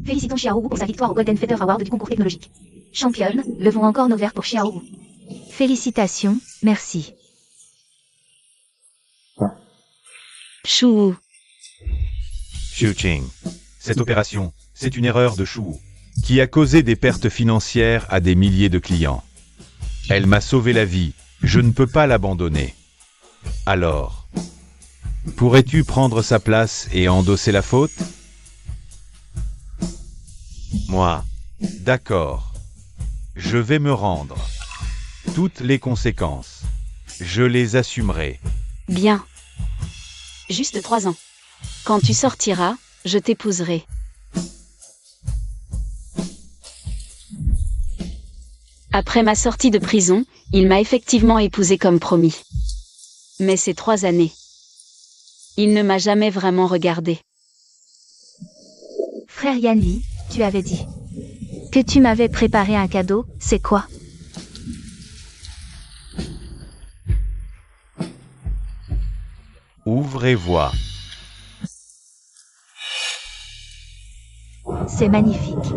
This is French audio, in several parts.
Félicitons Xiaowu pour sa victoire au Golden Feather Award du concours technologique. Championne, levons encore nos verres pour Xiaowu. Félicitations, merci. Chou. Xiuqing. Cette opération, c'est une erreur de Shu, qui a causé des pertes financières à des milliers de clients. Elle m'a sauvé la vie, je ne peux pas l'abandonner. Alors, pourrais-tu prendre sa place et endosser la faute? Moi. D'accord. Je vais me rendre. Toutes les conséquences. Je les assumerai. Bien. Juste 3 ans. Quand tu sortiras, je t'épouserai. Après ma sortie de prison, il m'a effectivement épousée comme promis. Mais ces 3 années, il ne m'a jamais vraiment regardée. Frère Yanli, tu avais dit que tu m'avais préparé un cadeau, c'est quoi? Ouvre et vois. C'est magnifique.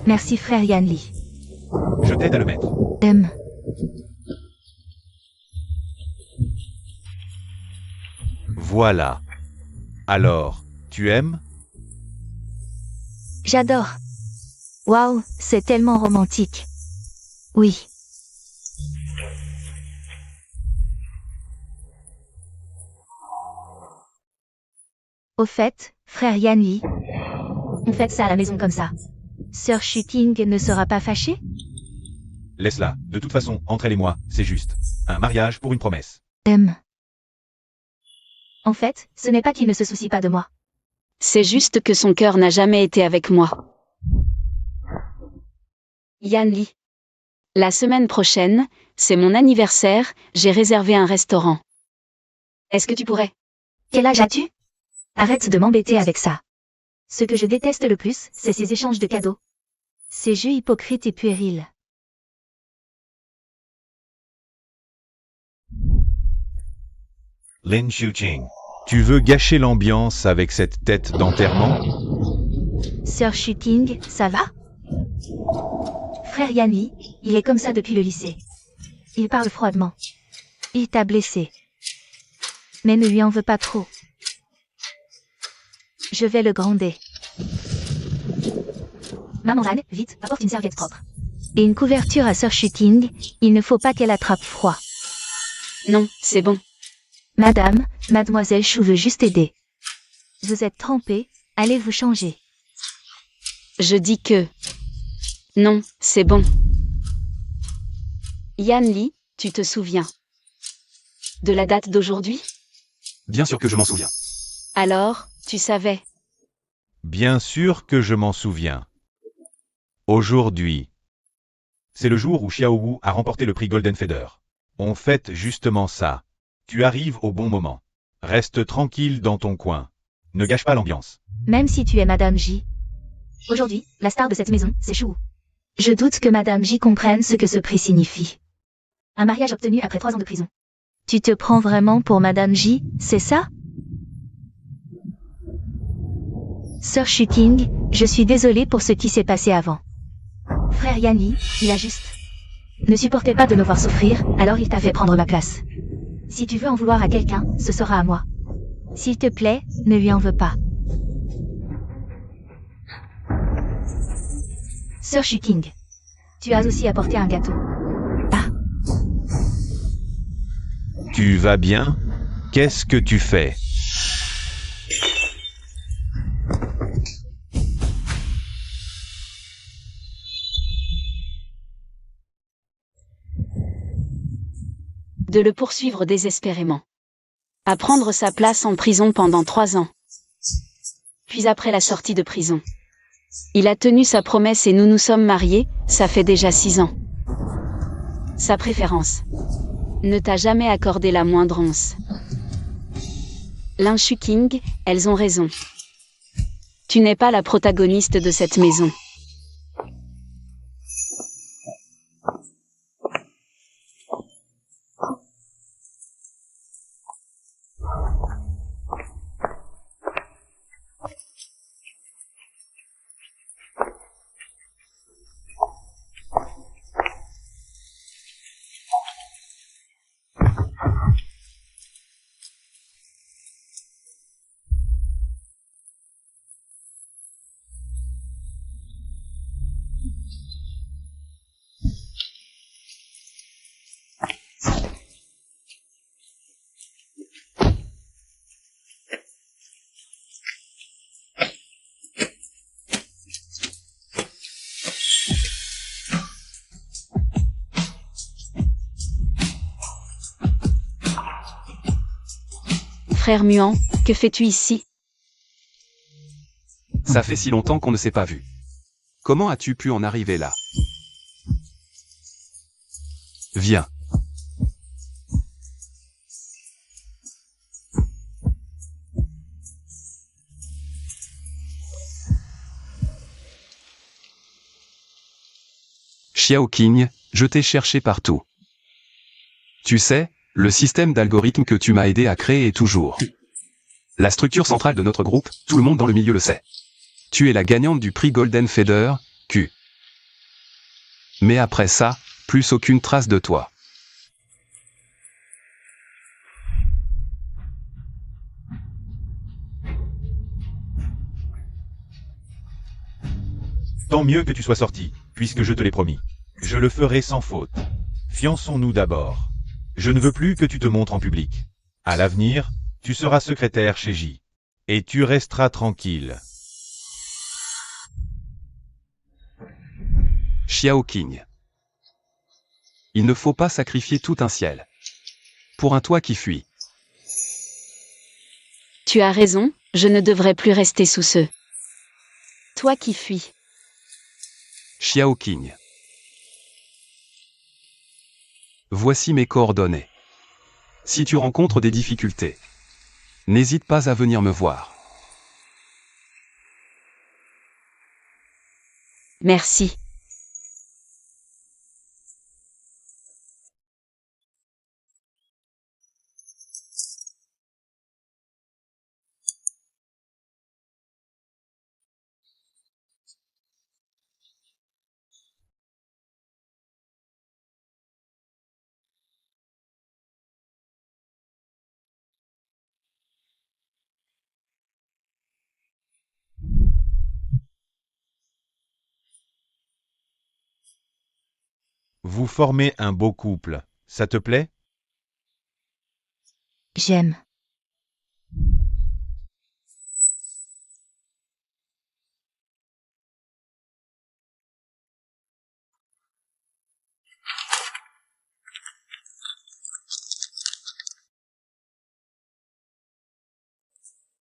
Merci frère Yanli. Je t'aide à le mettre. Voilà. Alors, tu aimes? J'adore. Waouh, c'est tellement romantique. Oui. Au fait, frère Yanli, on fait ça à la maison comme ça. Sœur Xiuqing ne sera pas fâchée? Laisse-la. De toute façon, entre elle et moi, c'est juste. Un mariage pour une promesse. En fait, ce n'est pas qu'il ne se soucie pas de moi. C'est juste que son cœur n'a jamais été avec moi. Yanli. La semaine prochaine, c'est mon anniversaire, j'ai réservé un restaurant. Est-ce que tu pourrais? Quel âge as-tu? Arrête de m'embêter avec ça. Ce que je déteste le plus, c'est ces échanges de cadeaux. Ces jeux hypocrites et puérils. Lin Xiuqing. Tu veux gâcher l'ambiance avec cette tête d'enterrement? Sœur Xiuqing, ça va? Frère Yanli, il est comme ça depuis le lycée. Il parle froidement. Il t'a blessé. Mais ne lui en veux pas trop. Je vais le gronder. Maman Ran, vite, apporte une serviette propre. Et une couverture à Sœur Xiuqing, il ne faut pas qu'elle attrape froid. Non, c'est bon. Madame, mademoiselle Chou veut juste aider. Vous êtes trempée, allez vous changer. Je dis que... Non, c'est bon. Yanli, tu te souviens de la date d'aujourd'hui? Bien sûr que je m'en souviens. Alors, tu savais. Bien sûr que je m'en souviens. Aujourd'hui. C'est le jour où Xiaowu a remporté le prix Golden Feather. On fête justement ça. Tu arrives au bon moment. Reste tranquille dans ton coin. Ne gâche pas l'ambiance. Même si tu es Madame J. Aujourd'hui, la star de cette maison, c'est Chou. Je doute que Madame J comprenne ce que ce prix signifie. Un mariage obtenu après 3 ans de prison. Tu te prends vraiment pour Madame J, c'est ça? Sœur Xiuqing, je suis désolée pour ce qui s'est passé avant. Frère Yanli, il a juste ne supportait pas de me voir souffrir, alors il t'a fait prendre ma place. Si tu veux en vouloir à quelqu'un, ce sera à moi. S'il te plaît, ne lui en veux pas. Sœur Xiuqing, tu as aussi apporté un gâteau. Ah. Tu vas bien? Qu'est-ce que tu fais? De le poursuivre désespérément. À prendre sa place en prison pendant 3 ans. Puis après la sortie de prison. Il a tenu sa promesse et nous nous sommes mariés, ça fait déjà 6 ans. Sa préférence ne t'a jamais accordé la moindre once. Lin Xiuqing, elles ont raison. Tu n'es pas la protagoniste de cette maison. frère muant, que fais-tu ici? Ça fait si longtemps qu'on ne s'est pas vu. Comment as-tu pu en arriver là? Viens. Xiao Qing, je t'ai cherché partout. Tu sais, le système d'algorithme que tu m'as aidé à créer est toujours la structure centrale de notre groupe, tout le monde dans le milieu le sait. Tu es la gagnante du prix Golden Feather, Q. Mais après ça, plus aucune trace de toi. Tant mieux que tu sois sorti, puisque je te l'ai promis. Je le ferai sans faute. Fiançons-nous d'abord. Je ne veux plus que tu te montres en public. À l'avenir, tu seras secrétaire chez J. Et tu resteras tranquille. Xiao Qing. Il ne faut pas sacrifier tout un ciel pour un toit qui fuit. Tu as raison, je ne devrais plus rester sous ce toit qui fuit. Xiao Qing. Voici mes coordonnées. Si tu rencontres des difficultés, n'hésite pas à venir me voir. Merci. Vous formez un beau couple. Ça te plaît? J'aime.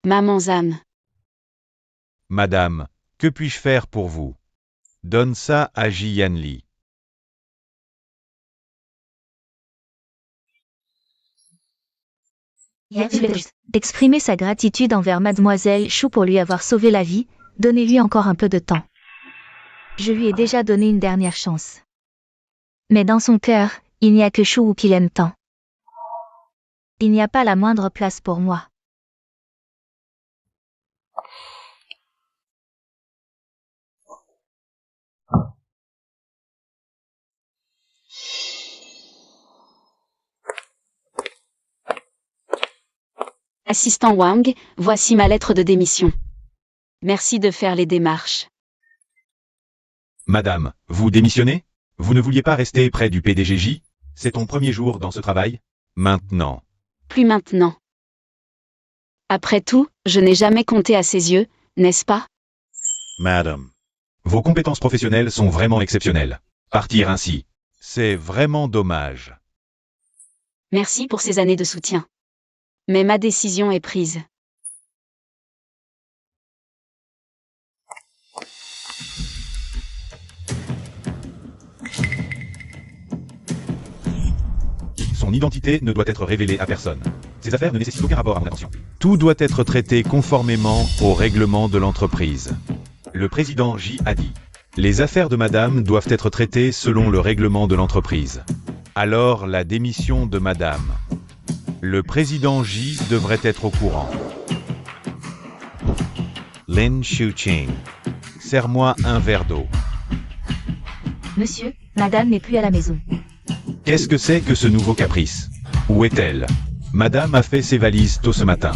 Maman Zan. Madame, que puis-je faire pour vous? Donne ça à Ji Yanli. D'exprimer sa gratitude envers Mademoiselle Chou pour lui avoir sauvé la vie, donnez-lui encore un peu de temps. Je lui ai déjà donné une dernière chance. Mais dans son cœur, il n'y a que Chou qu'il aime tant. Il n'y a pas la moindre place pour moi. Assistant Wang, voici ma lettre de démission. Merci de faire les démarches. Madame, vous démissionnez? Vous ne vouliez pas rester près du PDGJ? C'est ton premier jour dans ce travail? Maintenant. Plus maintenant. Après tout, je n'ai jamais compté à ses yeux, n'est-ce pas? Madame. Vos compétences professionnelles sont vraiment exceptionnelles. Partir ainsi, c'est vraiment dommage. Merci pour ces années de soutien. Mais ma décision est prise. Son identité ne doit être révélée à personne. Ces affaires ne nécessitent aucun rapport à mon attention. Tout doit être traité conformément au règlement de l'entreprise. Le président J a dit. Les affaires de madame doivent être traitées selon le règlement de l'entreprise. Alors la démission de madame. Le président J devrait être au courant. Lin Shuqing. Serre-moi un verre d'eau. Monsieur, Madame n'est plus à la maison. Qu'est-ce que c'est que ce nouveau caprice? Où est-elle? Madame a fait ses valises tôt ce matin.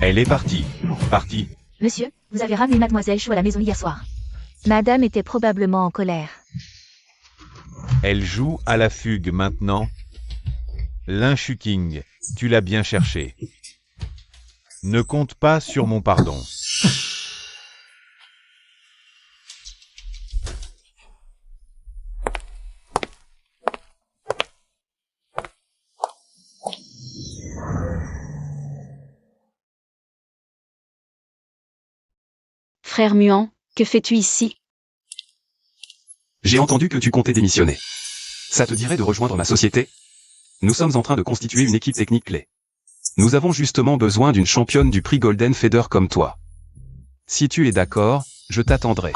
Elle est partie. Partie. Monsieur, vous avez ramené Mademoiselle Chou à la maison hier soir. Madame était probablement en colère. Elle joue à la fugue maintenant. Lin Shuqing, tu l'as bien cherché. Ne compte pas sur mon pardon. Frère Muant, que fais-tu ici? J'ai entendu que tu comptais démissionner. Ça te dirait de rejoindre ma société? Nous sommes en train de constituer une équipe technique clé. Nous avons justement besoin d'une championne du prix Golden Feather comme toi. Si tu es d'accord, je t'attendrai.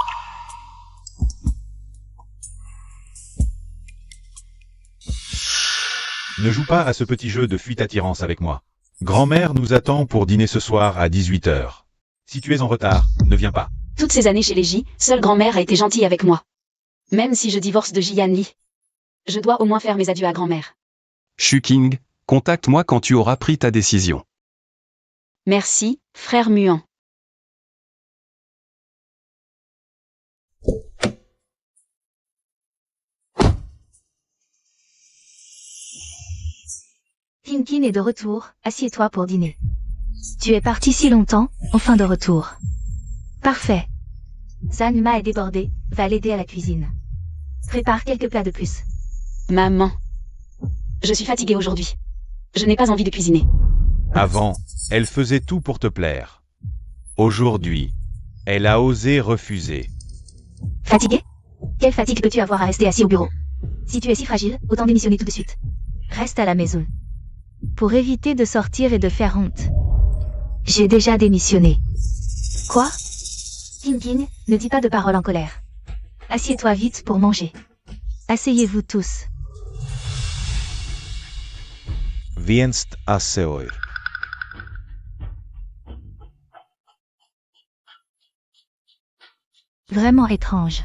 Ne joue pas à ce petit jeu de fuite-attirance avec moi. Grand-mère nous attend pour dîner ce soir à 18 h. Si tu es en retard, ne viens pas. Toutes ces années chez les J, seule grand-mère a été gentille avec moi. Même si je divorce de Jian Li. Je dois au moins faire mes adieux à grand-mère. Shu King, contacte-moi quand tu auras pris ta décision. Merci, frère Muant. Tintin est de retour, assieds-toi pour dîner. Tu es parti si longtemps, enfin de retour. Parfait. Zanma est débordée, va l'aider à la cuisine. Prépare quelques plats de plus. Maman. Je suis fatiguée aujourd'hui. Je n'ai pas envie de cuisiner. Avant, elle faisait tout pour te plaire. Aujourd'hui, elle a osé refuser. Fatigué? Quelle fatigue peux-tu avoir à rester assis au bureau? Si tu es si fragile, autant démissionner tout de suite. Reste à la maison. Pour éviter de sortir et de faire honte. J'ai déjà démissionné. Quoi? Tintin, ne dis pas de paroles en colère. Assieds-toi vite pour manger. Asseyez-vous tous. Vienst aseoir. Vraiment étrange.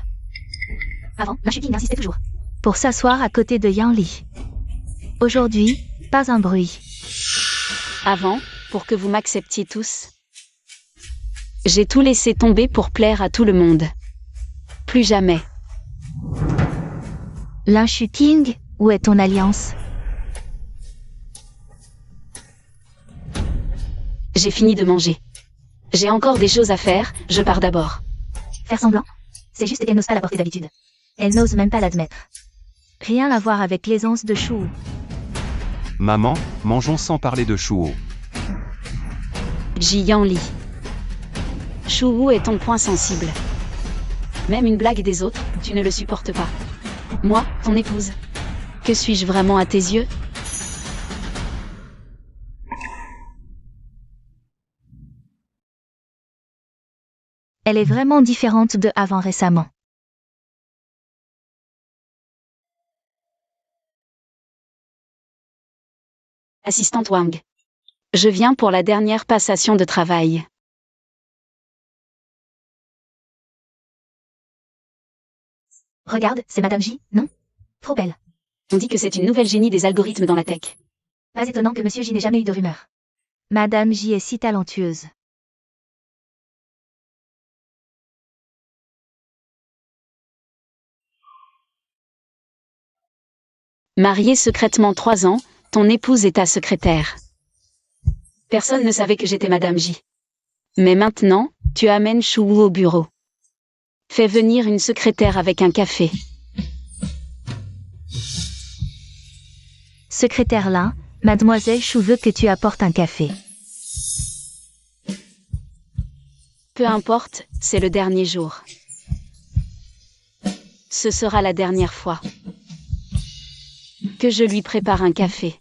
Avant, la Shu King insistait toujours. Pour s'asseoir à côté de Yan Li. Aujourd'hui, pas un bruit. Avant, pour que vous m'acceptiez tous. J'ai tout laissé tomber pour plaire à tout le monde. Plus jamais. Lin Shu King, où est ton alliance? J'ai fini de manger. J'ai encore des choses à faire, je pars d'abord. Faire semblant? C'est juste qu'elle n'ose pas la porter d'habitude. Elle n'ose même pas l'admettre. Rien à voir avec l'aisance de Shu. Maman, mangeons sans parler de Shuo. Jian Li. Shuwu est ton point sensible. Même une blague des autres, tu ne le supportes pas. Moi, ton épouse. Que suis-je vraiment à tes yeux? Elle est vraiment différente de avant récemment. Assistante Wang. Je viens pour la dernière passation de travail. Regarde, c'est Madame J, non? Trop belle. On dit que c'est une nouvelle génie des algorithmes dans la tech. Pas étonnant que Monsieur J n'ait jamais eu de rumeur. Madame J est si talentueuse. Mariée secrètement 3 ans, ton épouse est ta secrétaire. Personne ne savait que j'étais Madame J. Mais maintenant, tu amènes Shuwu au bureau. Fais venir une secrétaire avec un café. Secrétaire Lin, Mademoiselle Shu veut que tu apportes un café. Peu importe, c'est le dernier jour. Ce sera la dernière fois que je lui prépare un café.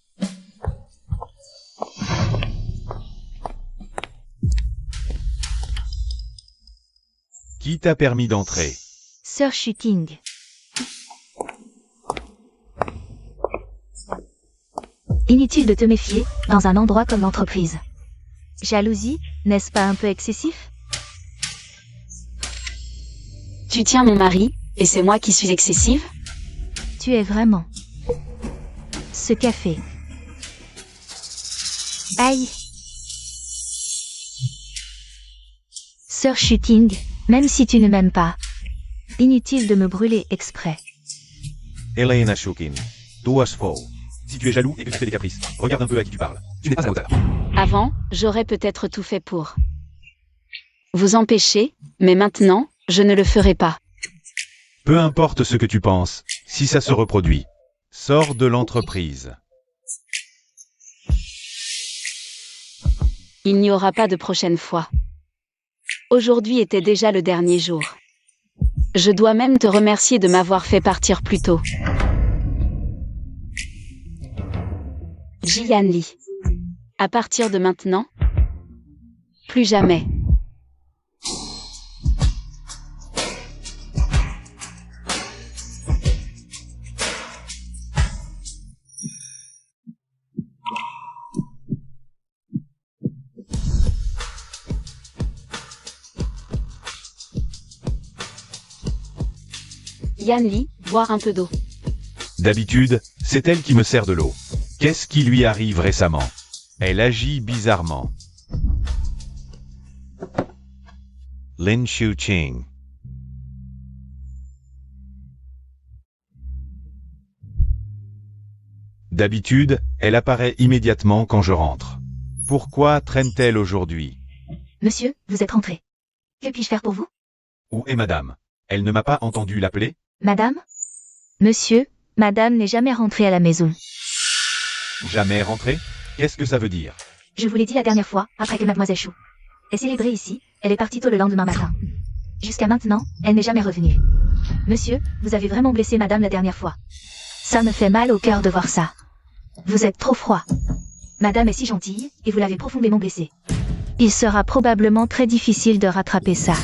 Qui t'a permis d'entrer? Sir Shu King. Inutile de te méfier, dans un endroit comme l'entreprise. Jalousie, n'est-ce pas un peu excessif? Tu tiens mon mari, et c'est moi qui suis excessive? Tu es vraiment. Ce café. Aïe. Sir Shu King, même si tu ne m'aimes pas. Inutile de me brûler exprès. Elena Shukin. Toi faux. Si tu es jaloux et que tu fais des caprices, regarde un peu à qui tu parles. Tu n'es pas à la hauteur. Avant, j'aurais peut-être tout fait pour vous empêcher, mais maintenant, je ne le ferai pas. Peu importe ce que tu penses, si ça se reproduit, sors de l'entreprise. Il n'y aura pas de prochaine fois. Aujourd'hui était déjà le dernier jour. Je dois même te remercier de m'avoir fait partir plus tôt. Jian Li. À partir de maintenant, plus jamais. Yan Li, boire un peu d'eau. D'habitude, c'est elle qui me sert de l'eau. Qu'est-ce qui lui arrive récemment? Elle agit bizarrement. Lin Shuqing. D'habitude, elle apparaît immédiatement quand je rentre. Pourquoi traîne-t-elle aujourd'hui? Monsieur, vous êtes rentré. Que puis-je faire pour vous? Où est madame? Elle ne m'a pas entendu l'appeler? Madame? Monsieur, madame n'est jamais rentrée à la maison. Jamais rentrée? Qu'est-ce que ça veut dire? Je vous l'ai dit la dernière fois, après que mademoiselle Chou est célébrée ici, elle est partie tôt le lendemain matin. Jusqu'à maintenant, elle n'est jamais revenue. Monsieur, vous avez vraiment blessé madame la dernière fois. Ça me fait mal au cœur de voir ça. Vous êtes trop froid. Madame est si gentille, et vous l'avez profondément blessée. Il sera probablement très difficile de rattraper ça.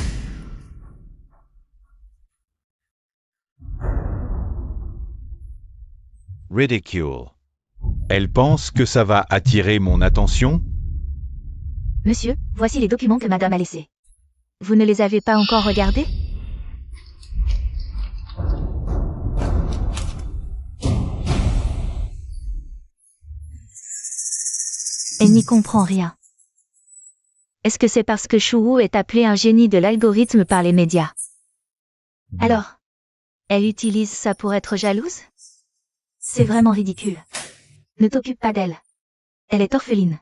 Ridicule. Elle pense que ça va attirer mon attention? Monsieur, voici les documents que madame a laissés. Vous ne les avez pas encore regardés? Elle n'y comprend rien. Est-ce que c'est parce que Chou est appelé un génie de l'algorithme par les médias? Alors, elle utilise ça pour être jalouse? C'est vraiment ridicule. Ne t'occupe pas d'elle. Elle est orpheline.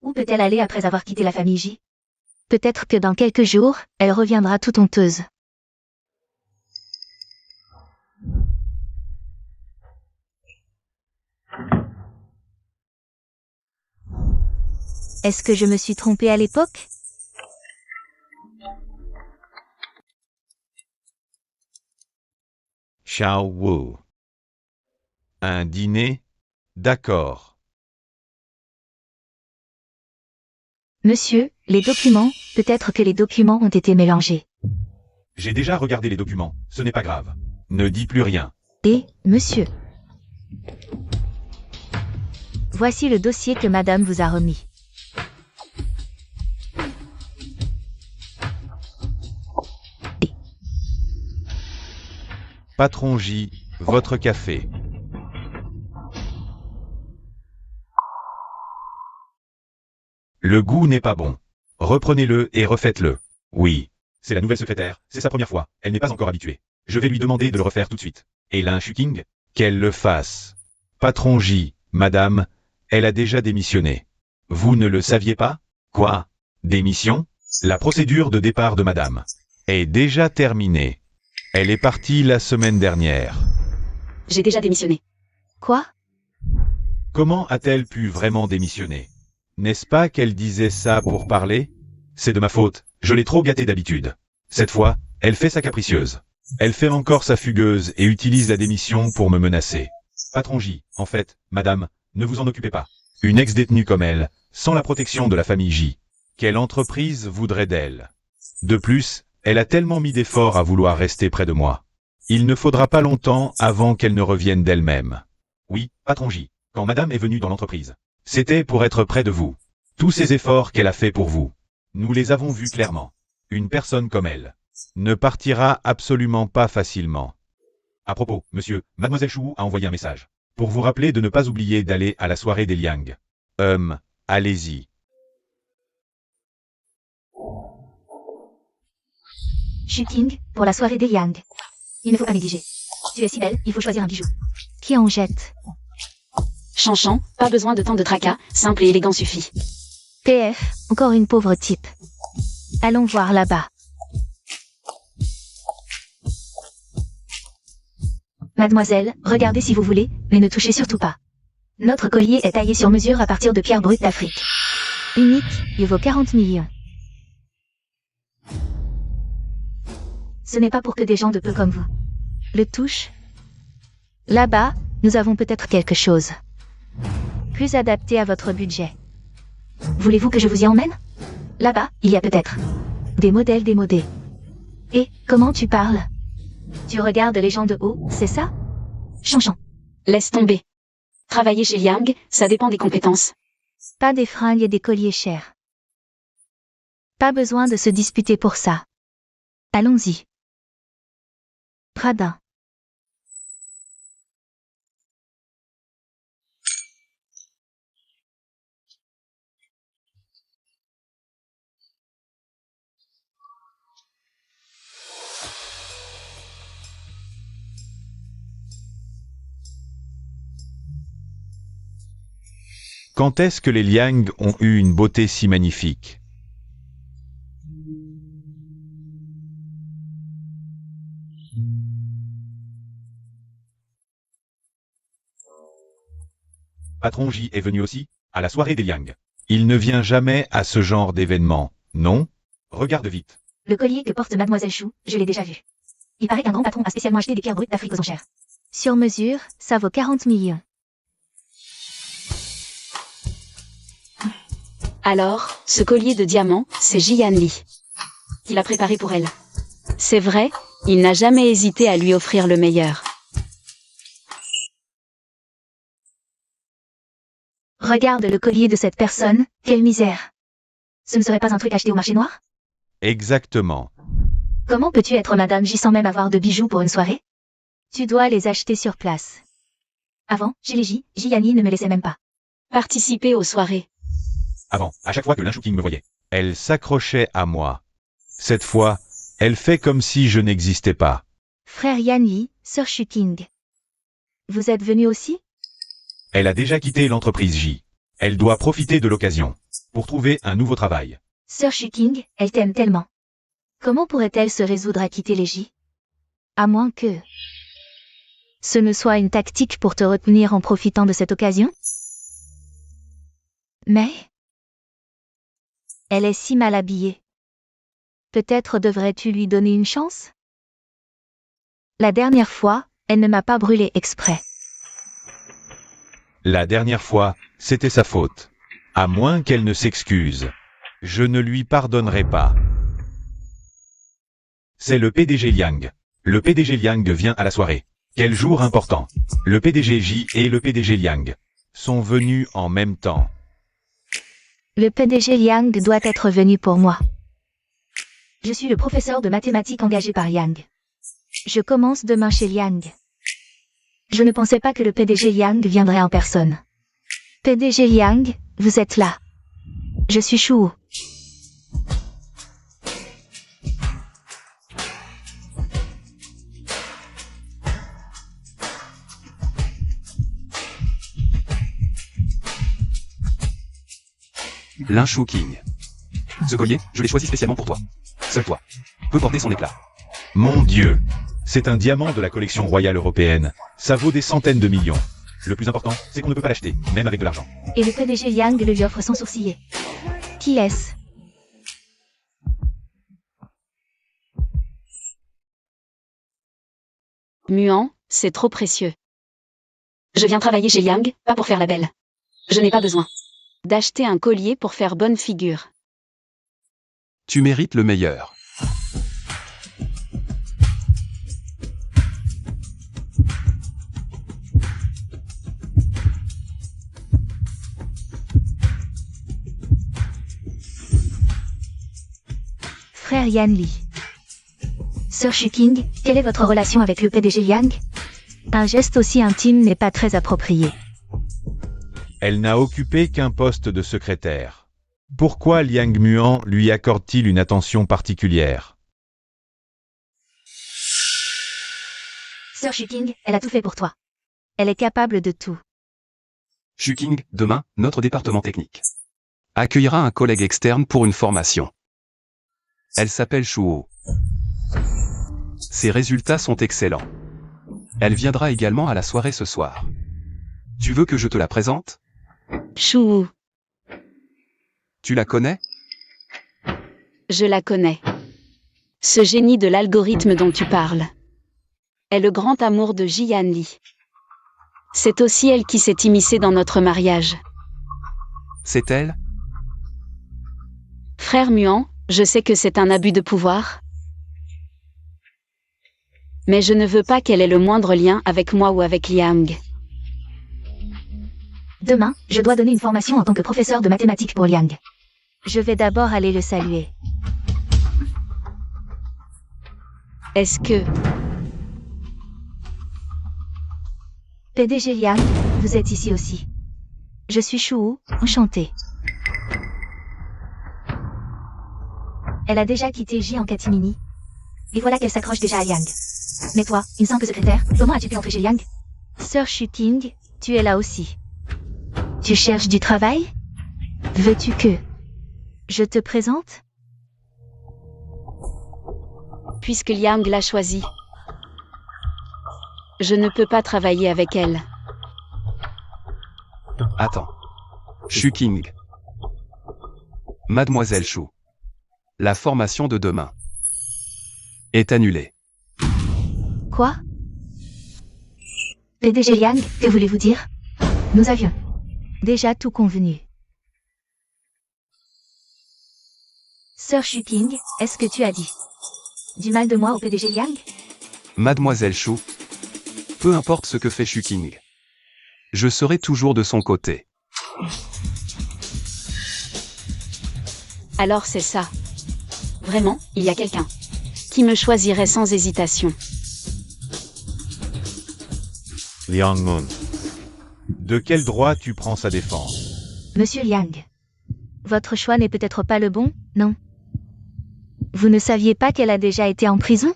Où peut-elle aller après avoir quitté la famille J? Peut-être que dans quelques jours, elle reviendra toute honteuse. Est-ce que je me suis trompée à l'époque? Xiao Wu. Un dîner? D'accord. Monsieur, les documents, peut-être que les documents ont été mélangés. J'ai déjà regardé les documents, ce n'est pas grave. Ne dis plus rien. Et, monsieur. Voici le dossier que madame vous a remis. Patron J, votre café. Le goût n'est pas bon. Reprenez-le et refaites-le. Oui. C'est la nouvelle secrétaire, c'est sa première fois, elle n'est pas encore habituée. Je vais lui demander de le refaire tout de suite. Et Lin Shuqing? Qu'elle le fasse. Patron J, madame, elle a déjà démissionné. Vous ne le saviez pas? Quoi? Démission? La procédure de départ de madame est déjà terminée. Elle est partie la semaine dernière. J'ai déjà démissionné. Quoi? Comment a-t-elle pu vraiment démissionner? N'est-ce pas qu'elle disait ça pour parler? C'est de ma faute, je l'ai trop gâtée d'habitude. Cette fois, elle fait sa capricieuse. Elle fait encore sa fugueuse et utilise la démission pour me menacer. Patron J, en fait, madame, ne vous en occupez pas. Une ex-détenue comme elle, sans la protection de la famille J. Quelle entreprise voudrait d'elle? De plus, elle a tellement mis d'efforts à vouloir rester près de moi. Il ne faudra pas longtemps avant qu'elle ne revienne d'elle-même. Oui, patron J, quand madame est venue dans l'entreprise, c'était pour être près de vous. Tous ces efforts qu'elle a fait pour vous, nous les avons vus clairement. Une personne comme elle ne partira absolument pas facilement. À propos, monsieur, mademoiselle Chou a envoyé un message pour vous rappeler de ne pas oublier d'aller à la soirée des Liang. Allez-y. Shuqing, pour la soirée des Yang. Il ne faut pas négliger. Tu es si belle, il faut choisir un bijou. Qui en jette? Chanchan, pas besoin de tant de tracas, simple et élégant suffit. PF, encore une pauvre type. Allons voir là-bas. Mademoiselle, regardez si vous voulez, mais ne touchez surtout pas. Notre collier est taillé sur mesure à partir de pierres brutes d'Afrique. Unique, il vaut 40 millions. Ce n'est pas pour que des gens de peu comme vous le touchent. Là-bas, nous avons peut-être quelque chose plus adapté à votre budget. Voulez-vous que je vous y emmène? Là-bas, il y a peut-être des modèles démodés. Et, comment tu parles? Tu regardes les gens de haut, c'est ça? Chanchant. Laisse tomber. Travailler chez Liang, ça dépend des compétences. Pas des fringues et des colliers chers. Pas besoin de se disputer pour ça. Allons-y. Radin. Quand est-ce que les Liang ont eu une beauté si magnifique? Patron J est venu aussi, à la soirée des Liang. Il ne vient jamais à ce genre d'événement, non? Regarde vite. Le collier que porte Mademoiselle Chou, je l'ai déjà vu. Il paraît qu'un grand patron a spécialement acheté des pierres brutes d'Afrique aux enchères. Sur mesure, ça vaut 40 millions. Alors, ce collier de diamants, c'est Jian Li. Il a préparé pour elle. C'est vrai, il n'a jamais hésité à lui offrir le meilleur. Regarde le collier de cette personne, quelle misère. Ce ne serait pas un truc acheté au marché noir? Exactement. Comment peux-tu être Madame J sans même avoir de bijoux pour une soirée? Tu dois les acheter sur place. Avant, chez les Jiani ne me laissait même pas Participer aux soirées. Avant, à chaque fois que Lin Shuking me voyait, elle s'accrochait à moi. Cette fois, elle fait comme si je n'existais pas. Frère Yan Yi, Sir Shuking. Vous êtes venu aussi? Elle a déjà quitté l'entreprise J. Elle doit profiter de l'occasion pour trouver un nouveau travail. Sir Shuking, elle t'aime tellement. Comment pourrait-elle se résoudre à quitter les J? À moins que ce ne soit une tactique pour te retenir en profitant de cette occasion? Mais elle est si mal habillée. Peut-être devrais-tu lui donner une chance? La dernière fois, elle ne m'a pas brûlé exprès. La dernière fois, c'était sa faute. À moins qu'elle ne s'excuse. Je ne lui pardonnerai pas. C'est le PDG Liang. Le PDG Liang vient à la soirée. Quel jour important. Le PDG J et le PDG Liang sont venus en même temps. Le PDG Liang doit être venu pour moi. Je suis le professeur de mathématiques engagé par Liang. Je commence demain chez Liang. Je ne pensais pas que le PDG Liang viendrait en personne. PDG Liang, vous êtes là. Je suis Shu. Lin Shuking. Ce collier, je l'ai choisi spécialement pour toi. Seul toi peut porter son éclat. Mon Dieu! C'est un diamant de la collection royale européenne. Ça vaut des centaines de millions. Le plus important, c'est qu'on ne peut pas l'acheter, même avec de l'argent. Et le PDG Liang le lui offre sans sourciller. Qui est-ce? Muan, c'est trop précieux. Je viens travailler chez Liang, pas pour faire la belle. Je n'ai pas besoin d'acheter un collier pour faire bonne figure. Tu mérites le meilleur. Frère Yan Li. Sir Shuking, quelle est votre relation avec le PDG Liang? Un geste aussi intime n'est pas très approprié. Elle n'a occupé qu'un poste de secrétaire. Pourquoi Liang Muan lui accorde-t-il une attention particulière? Sir Shuking, elle a tout fait pour toi. Elle est capable de tout. Shuking, demain, notre département technique accueillera un collègue externe pour une formation. Elle s'appelle Shuo. Ses résultats sont excellents. Elle viendra également à la soirée ce soir. Tu veux que je te la présente? Chou, Tu la connais? je la connais. Ce génie de l'algorithme dont tu parles est le grand amour de Ji Yanli. C'est aussi elle qui s'est immiscée dans notre mariage. C'est elle? Frère Muan, je sais que c'est un abus de pouvoir. Mais je ne veux pas qu'elle ait le moindre lien avec moi ou avec Liang. Demain, je dois donner une formation en tant que professeur de mathématiques pour Liang. Je vais d'abord aller le saluer. Est-ce que... PDG Liang, vous êtes ici aussi. Je suis Shuo, enchantée. Elle a déjà quitté J en catimini. Et voilà qu'elle s'accroche déjà à Liang. Mais toi, une simple secrétaire, comment as-tu pu entrer chez Liang? Sœur Shuting, tu es là aussi. Tu cherches du travail? Veux-tu que je te présente? Puisque Liang l'a choisi, je ne peux pas travailler avec elle. Attends. Shu King. Mademoiselle Shu. La formation de demain est annulée. Quoi? PDG Liang, que voulez-vous dire? Nous avions déjà tout convenu. Sœur Shuting, est-ce que tu as dit du mal de moi au PDG Liang? Mademoiselle Shu. Peu importe ce que fait Shu King. Je serai toujours de son côté. Alors c'est ça. Vraiment, il y a quelqu'un qui me choisirait sans hésitation. Liang Moon. De quel droit tu prends sa défense? Monsieur Liang. Votre choix n'est peut-être pas le bon, non? Vous ne saviez pas qu'elle a déjà été en prison?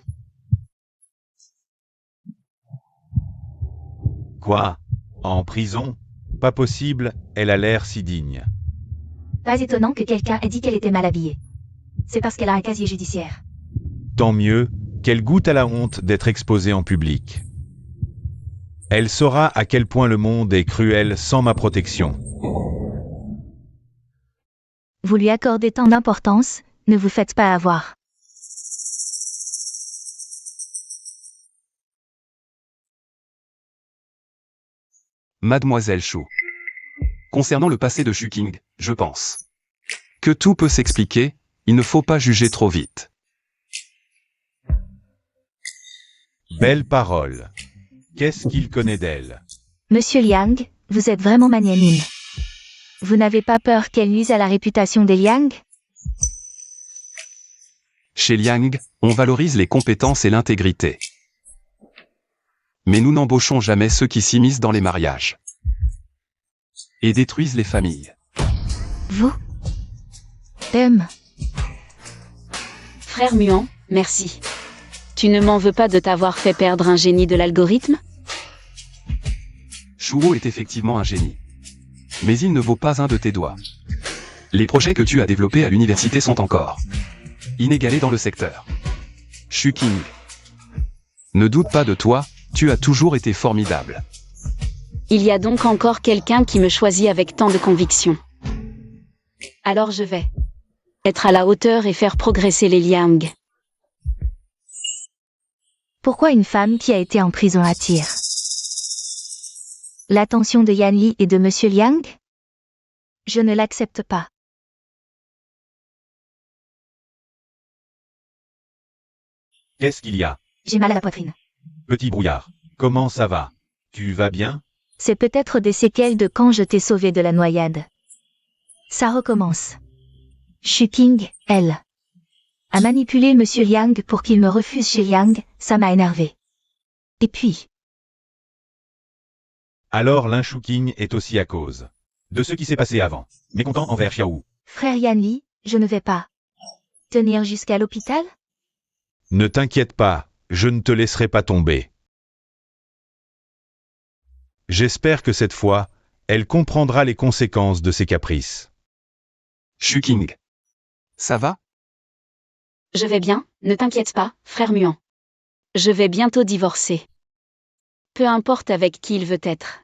Quoi? En prison? Pas possible, elle a l'air si digne. Pas étonnant que quelqu'un ait dit qu'elle était mal habillée. C'est parce qu'elle a un casier judiciaire. Tant mieux, qu'elle goûte à la honte d'être exposée en public. Elle saura à quel point le monde est cruel sans ma protection. Vous lui accordez tant d'importance, ne vous faites pas avoir. Mademoiselle Shu. Concernant le passé de Shu King, je pense que tout peut s'expliquer, il ne faut pas juger trop vite. Belle parole. Qu'est-ce qu'il connaît d'elle? Monsieur Liang, vous êtes vraiment magnanime. Vous n'avez pas peur qu'elle nuise à la réputation des Liang? Chez Liang, on valorise les compétences et l'intégrité. Mais nous n'embauchons jamais ceux qui s'immiscent dans les mariages et détruisent les familles. Vous? Frère Muan, merci. Tu ne m'en veux pas de t'avoir fait perdre un génie de l'algorithme? Shuo est effectivement un génie. Mais il ne vaut pas un de tes doigts. Les projets que tu as développés à l'université sont encore inégalés dans le secteur. Shu King. Ne doute pas de toi, tu as toujours été formidable. Il y a donc encore quelqu'un qui me choisit avec tant de conviction. Alors je vais être à la hauteur et faire progresser les Liang. Pourquoi une femme qui a été en prison attire l'attention de Yanli et de Monsieur Liang? Je ne l'accepte pas. Qu'est-ce qu'il y a? J'ai mal à la poitrine. Petit brouillard. Comment ça va? Tu vas bien? C'est peut-être des séquelles de quand je t'ai sauvé de la noyade. Ça recommence. Shu King, elle, a manipulé Monsieur Liang pour qu'il me refuse chez Liang, ça m'a énervé. Et puis, Alors Lin Shuking est aussi à cause de ce qui s'est passé avant. Mécontent envers Xiaowu. frère Yanli, je ne vais pas tenir jusqu'à l'hôpital? Ne t'inquiète pas, je ne te laisserai pas tomber. J'espère que cette fois, elle comprendra les conséquences de ses caprices. Shu King. Ça va? Je vais bien, ne t'inquiète pas, frère Muan. Je vais bientôt divorcer. Peu importe avec qui il veut être.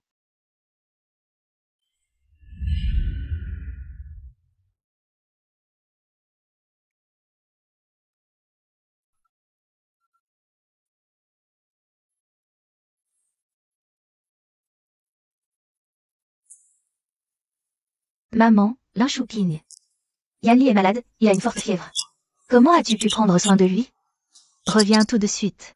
Maman, Lin Shuqing. Yanli est malade, il a une forte fièvre. Comment as-tu pu prendre soin de lui? Reviens tout de suite.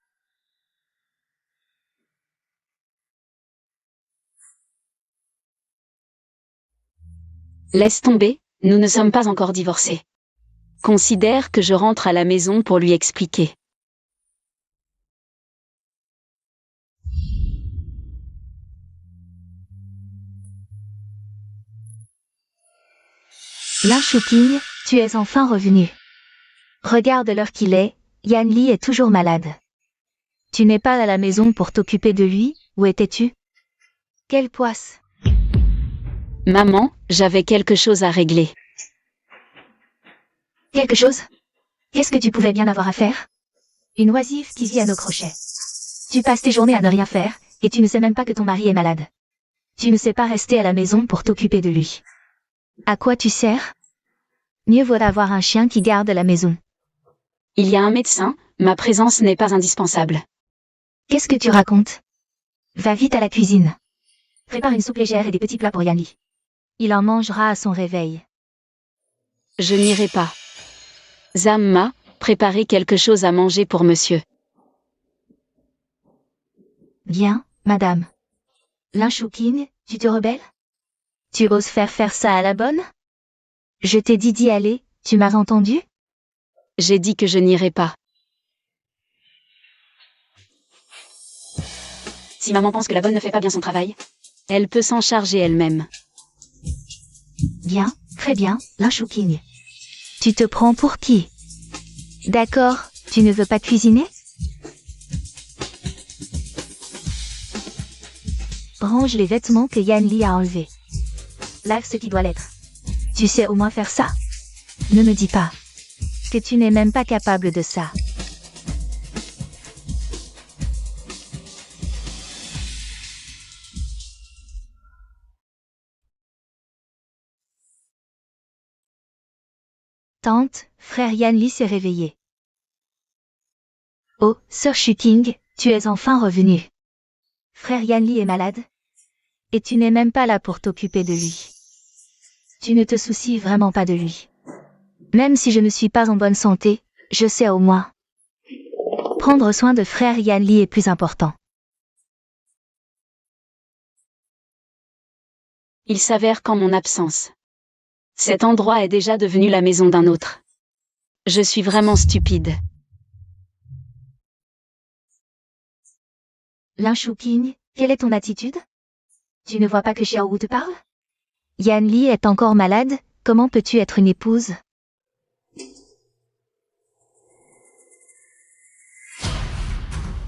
Laisse tomber, nous ne sommes pas encore divorcés. Considère que je rentre à la maison pour lui expliquer. Lin Shuqing, tu es enfin revenu. Regarde l'heure qu'il est, Yanli est toujours malade. Tu n'es pas à la maison pour t'occuper de lui, où étais-tu? Quelle poisse! Maman, j'avais quelque chose à régler. Quelque chose? Qu'est-ce que tu pouvais bien avoir à faire? Une oisive qui vit à nos crochets. Tu passes tes journées à ne rien faire, et tu ne sais même pas que ton mari est malade. Tu ne sais pas rester à la maison pour t'occuper de lui. À quoi tu sers? Mieux vaut avoir un chien qui garde la maison. Il y a un médecin, ma présence n'est pas indispensable. Qu'est-ce que tu racontes? Va vite à la cuisine. Prépare une soupe légère et des petits plats pour Yanli. Il en mangera à son réveil. Je n'irai pas. Zam m'a préparé quelque chose à manger pour monsieur. Bien, madame. Lin Shuqing, tu te rebelles? Tu oses faire ça à la bonne? Je t'ai dit d'y aller, tu m'as entendu? J'ai dit que je n'irai pas. Si maman pense que la bonne ne fait pas bien son travail, elle peut s'en charger elle-même. Bien, très bien, Lin Shuqing. Tu te prends pour qui? D'accord, tu ne veux pas cuisiner? Range les vêtements que Yanli a enlevés. Lave ce qui doit l'être. Tu sais au moins faire ça? Ne me dis pas que tu n'es même pas capable de ça. Tante, frère Yanli s'est réveillé. Oh, sœur Shuqing, tu es enfin revenue. Frère Yanli est malade. Et tu n'es même pas là pour t'occuper de lui. Tu ne te soucies vraiment pas de lui. Même si je ne suis pas en bonne santé, je sais au moins. Prendre soin de frère Yanli est plus important. Il s'avère qu'en mon absence, cet endroit est déjà devenu la maison d'un autre. Je suis vraiment stupide. Lin Shuqing, quelle est ton attitude? Tu ne vois pas que Xiaowu te parle? Yanli est encore malade, comment peux-tu être une épouse?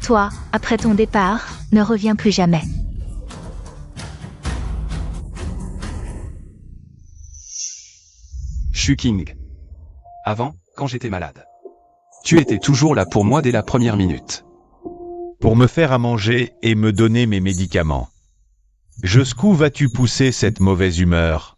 Toi, après ton départ, ne reviens plus jamais. Shuqing. Avant, quand j'étais malade. Tu étais toujours là pour moi dès la première minute. Pour me faire à manger et me donner mes médicaments. Jusqu'où vas-tu pousser cette mauvaise humeur?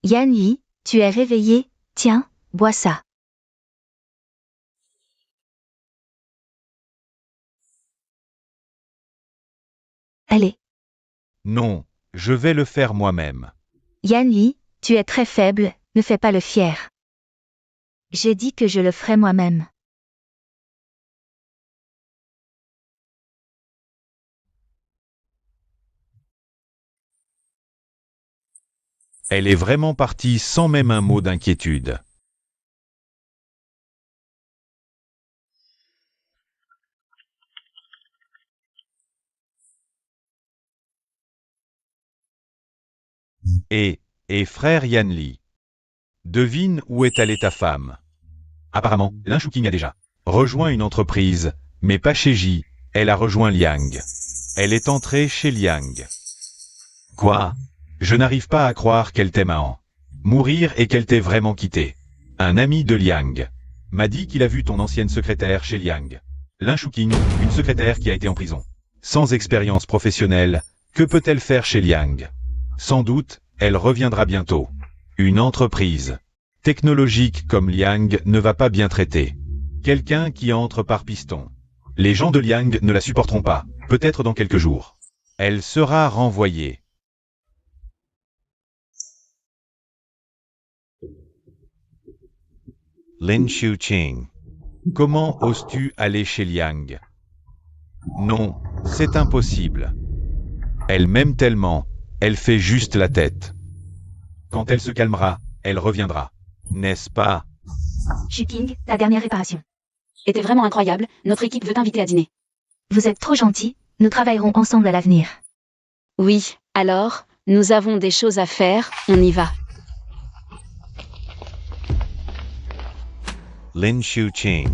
Yanli, tu es réveillé, tiens, bois ça. Allez. Non, je vais le faire moi-même. Yanli, tu es très faible, ne fais pas le fier. J'ai dit que je le ferai moi-même. Elle est vraiment partie sans même un mot d'inquiétude. Et frère Yanli. Devine où est allée ta femme. Apparemment, Lin Shuqing a déjà rejoint une entreprise, mais pas chez Ji, elle a rejoint Liang. Elle est entrée chez Liang. Quoi? Je n'arrive pas à croire qu'elle t'aime à en mourir et qu'elle t'ait vraiment quitté. Un ami de Liang m'a dit qu'il a vu ton ancienne secrétaire chez Liang. Lin Shuqing, une secrétaire qui a été en prison. Sans expérience professionnelle, que peut-elle faire chez Liang? Sans doute, elle reviendra bientôt. Une entreprise technologique comme Liang ne va pas bien traiter quelqu'un qui entre par piston. Les gens de Liang ne la supporteront pas, peut-être dans quelques jours. Elle sera renvoyée. Lin Xiuqing. Comment oses-tu aller chez Liang? Non, c'est impossible. Elle m'aime tellement, elle fait juste la tête. Quand elle se calmera, elle reviendra. N'est-ce pas? Xiuqing, ta dernière réparation. Était vraiment incroyable, notre équipe veut t'inviter à dîner. Vous êtes trop gentil, nous travaillerons ensemble à l'avenir. Oui, alors, nous avons des choses à faire, on y va. Lin Xiuqing.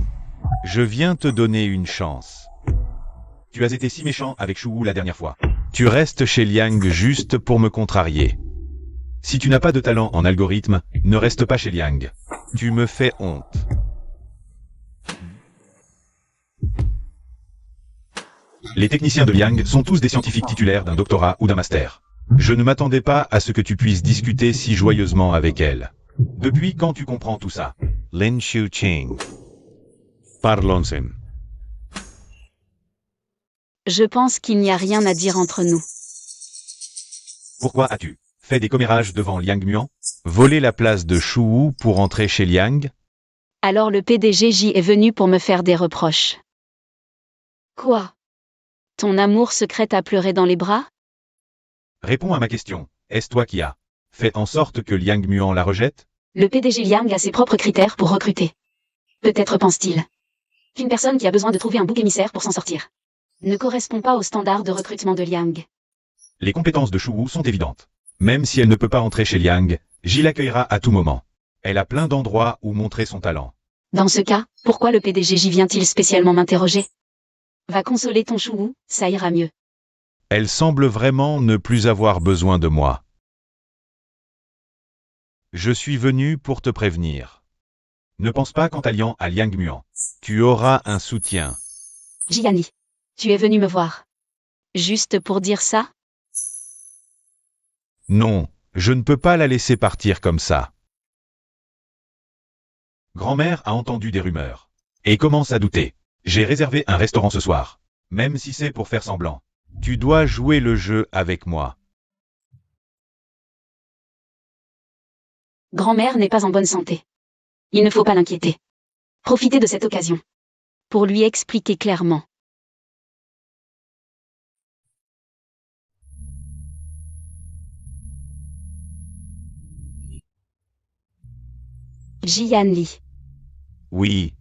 Je viens te donner une chance. Tu as été si méchant avec Shu Wu la dernière fois. Tu restes chez Liang juste pour me contrarier. Si tu n'as pas de talent en algorithme, ne reste pas chez Liang. Tu me fais honte. Les techniciens de Liang sont tous des scientifiques titulaires d'un doctorat ou d'un master. Je ne m'attendais pas à ce que tu puisses discuter si joyeusement avec elle. Depuis quand tu comprends tout ça? Lin Xiuqing. Parlons-en. Je pense qu'il n'y a rien à dire entre nous. Pourquoi as-tu fait des commérages devant Liang Muan? Volé la place de Shu Wu pour entrer chez Liang? Alors le PDG J est venu pour me faire des reproches. Quoi? Ton amour secret t'a pleuré dans les bras? Réponds à ma question. Est-ce toi qui as fait en sorte que Liang Muan la rejette? Le PDG Liang a ses propres critères pour recruter. Peut-être pense-t-il qu'une personne qui a besoin de trouver un bouc émissaire pour s'en sortir ne correspond pas aux standards de recrutement de Liang. Les compétences de Shu Wu sont évidentes. Même si elle ne peut pas entrer chez Liang, J l'accueillera à tout moment. Elle a plein d'endroits où montrer son talent. Dans ce cas, pourquoi le PDG J vient-il spécialement m'interroger? Va consoler ton Shu Wu, ça ira mieux. Elle semble vraiment ne plus avoir besoin de moi. Je suis venu pour te prévenir. Ne pense pas qu'en t'alliant à Liang Muan, tu auras un soutien. Jiani, tu es venu me voir. Juste pour dire ça? Non, je ne peux pas la laisser partir comme ça. Grand-mère a entendu des rumeurs et commence à douter. J'ai réservé un restaurant ce soir, même si c'est pour faire semblant. Tu dois jouer le jeu avec moi. Grand-mère n'est pas en bonne santé. Il ne faut pas l'inquiéter. Profitez de cette occasion pour lui expliquer clairement. Jian Li. Oui.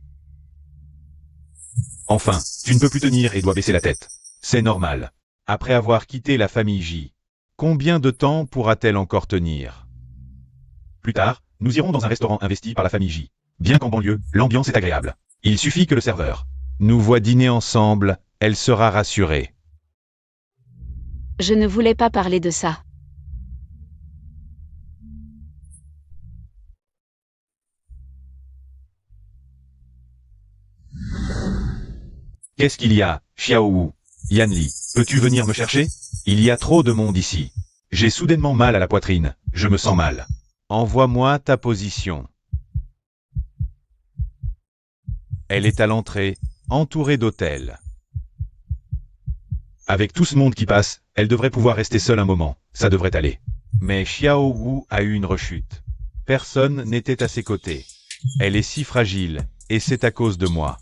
Enfin, tu ne peux plus tenir et dois baisser la tête. C'est normal. Après avoir quitté la famille J, combien de temps pourra-t-elle encore tenir? Plus tard, nous irons dans un restaurant investi par la famille J. Bien qu'en banlieue, l'ambiance est agréable. Il suffit que le serveur nous voit dîner ensemble, elle sera rassurée. Je ne voulais pas parler de ça. Qu'est-ce qu'il y a, Xiao Wu? Yan Li, peux-tu venir me chercher? Il y a trop de monde ici. J'ai soudainement mal à la poitrine, je me sens mal. Envoie-moi ta position. Elle est à l'entrée, entourée d'hôtels. Avec tout ce monde qui passe, elle devrait pouvoir rester seule un moment, ça devrait aller. Mais Xiao Wu a eu une rechute. Personne n'était à ses côtés. Elle est si fragile, et c'est à cause de moi.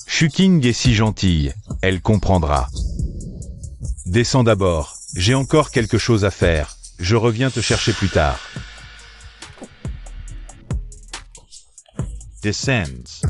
Xiuqing est si gentille, elle comprendra. Descends d'abord, j'ai encore quelque chose à faire, je reviens te chercher plus tard. Descends.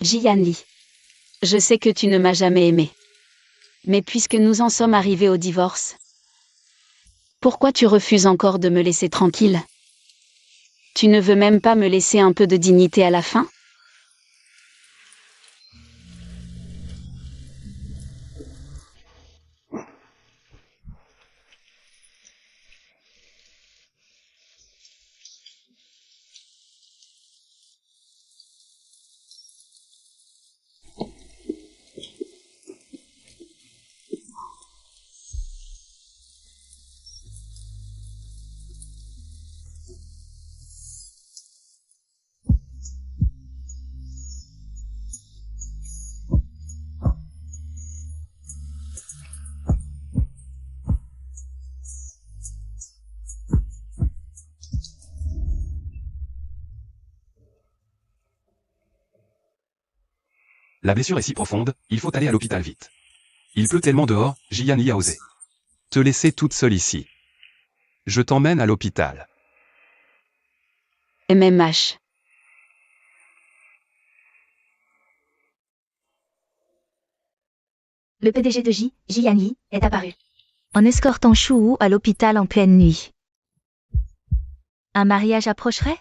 Jian Li. Je sais que tu ne m'as jamais aimé. Mais puisque nous en sommes arrivés au divorce, pourquoi tu refuses encore de me laisser tranquille? Tu ne veux même pas me laisser un peu de dignité à la fin? La blessure est si profonde, il faut aller à l'hôpital vite. Il pleut tellement dehors, Jian y a osé. Te laisser toute seule ici. Je t'emmène à l'hôpital. MMH. Le PDG de Jian Yi, est apparu. En escortant Shuwu à l'hôpital en pleine nuit. Un mariage approcherait?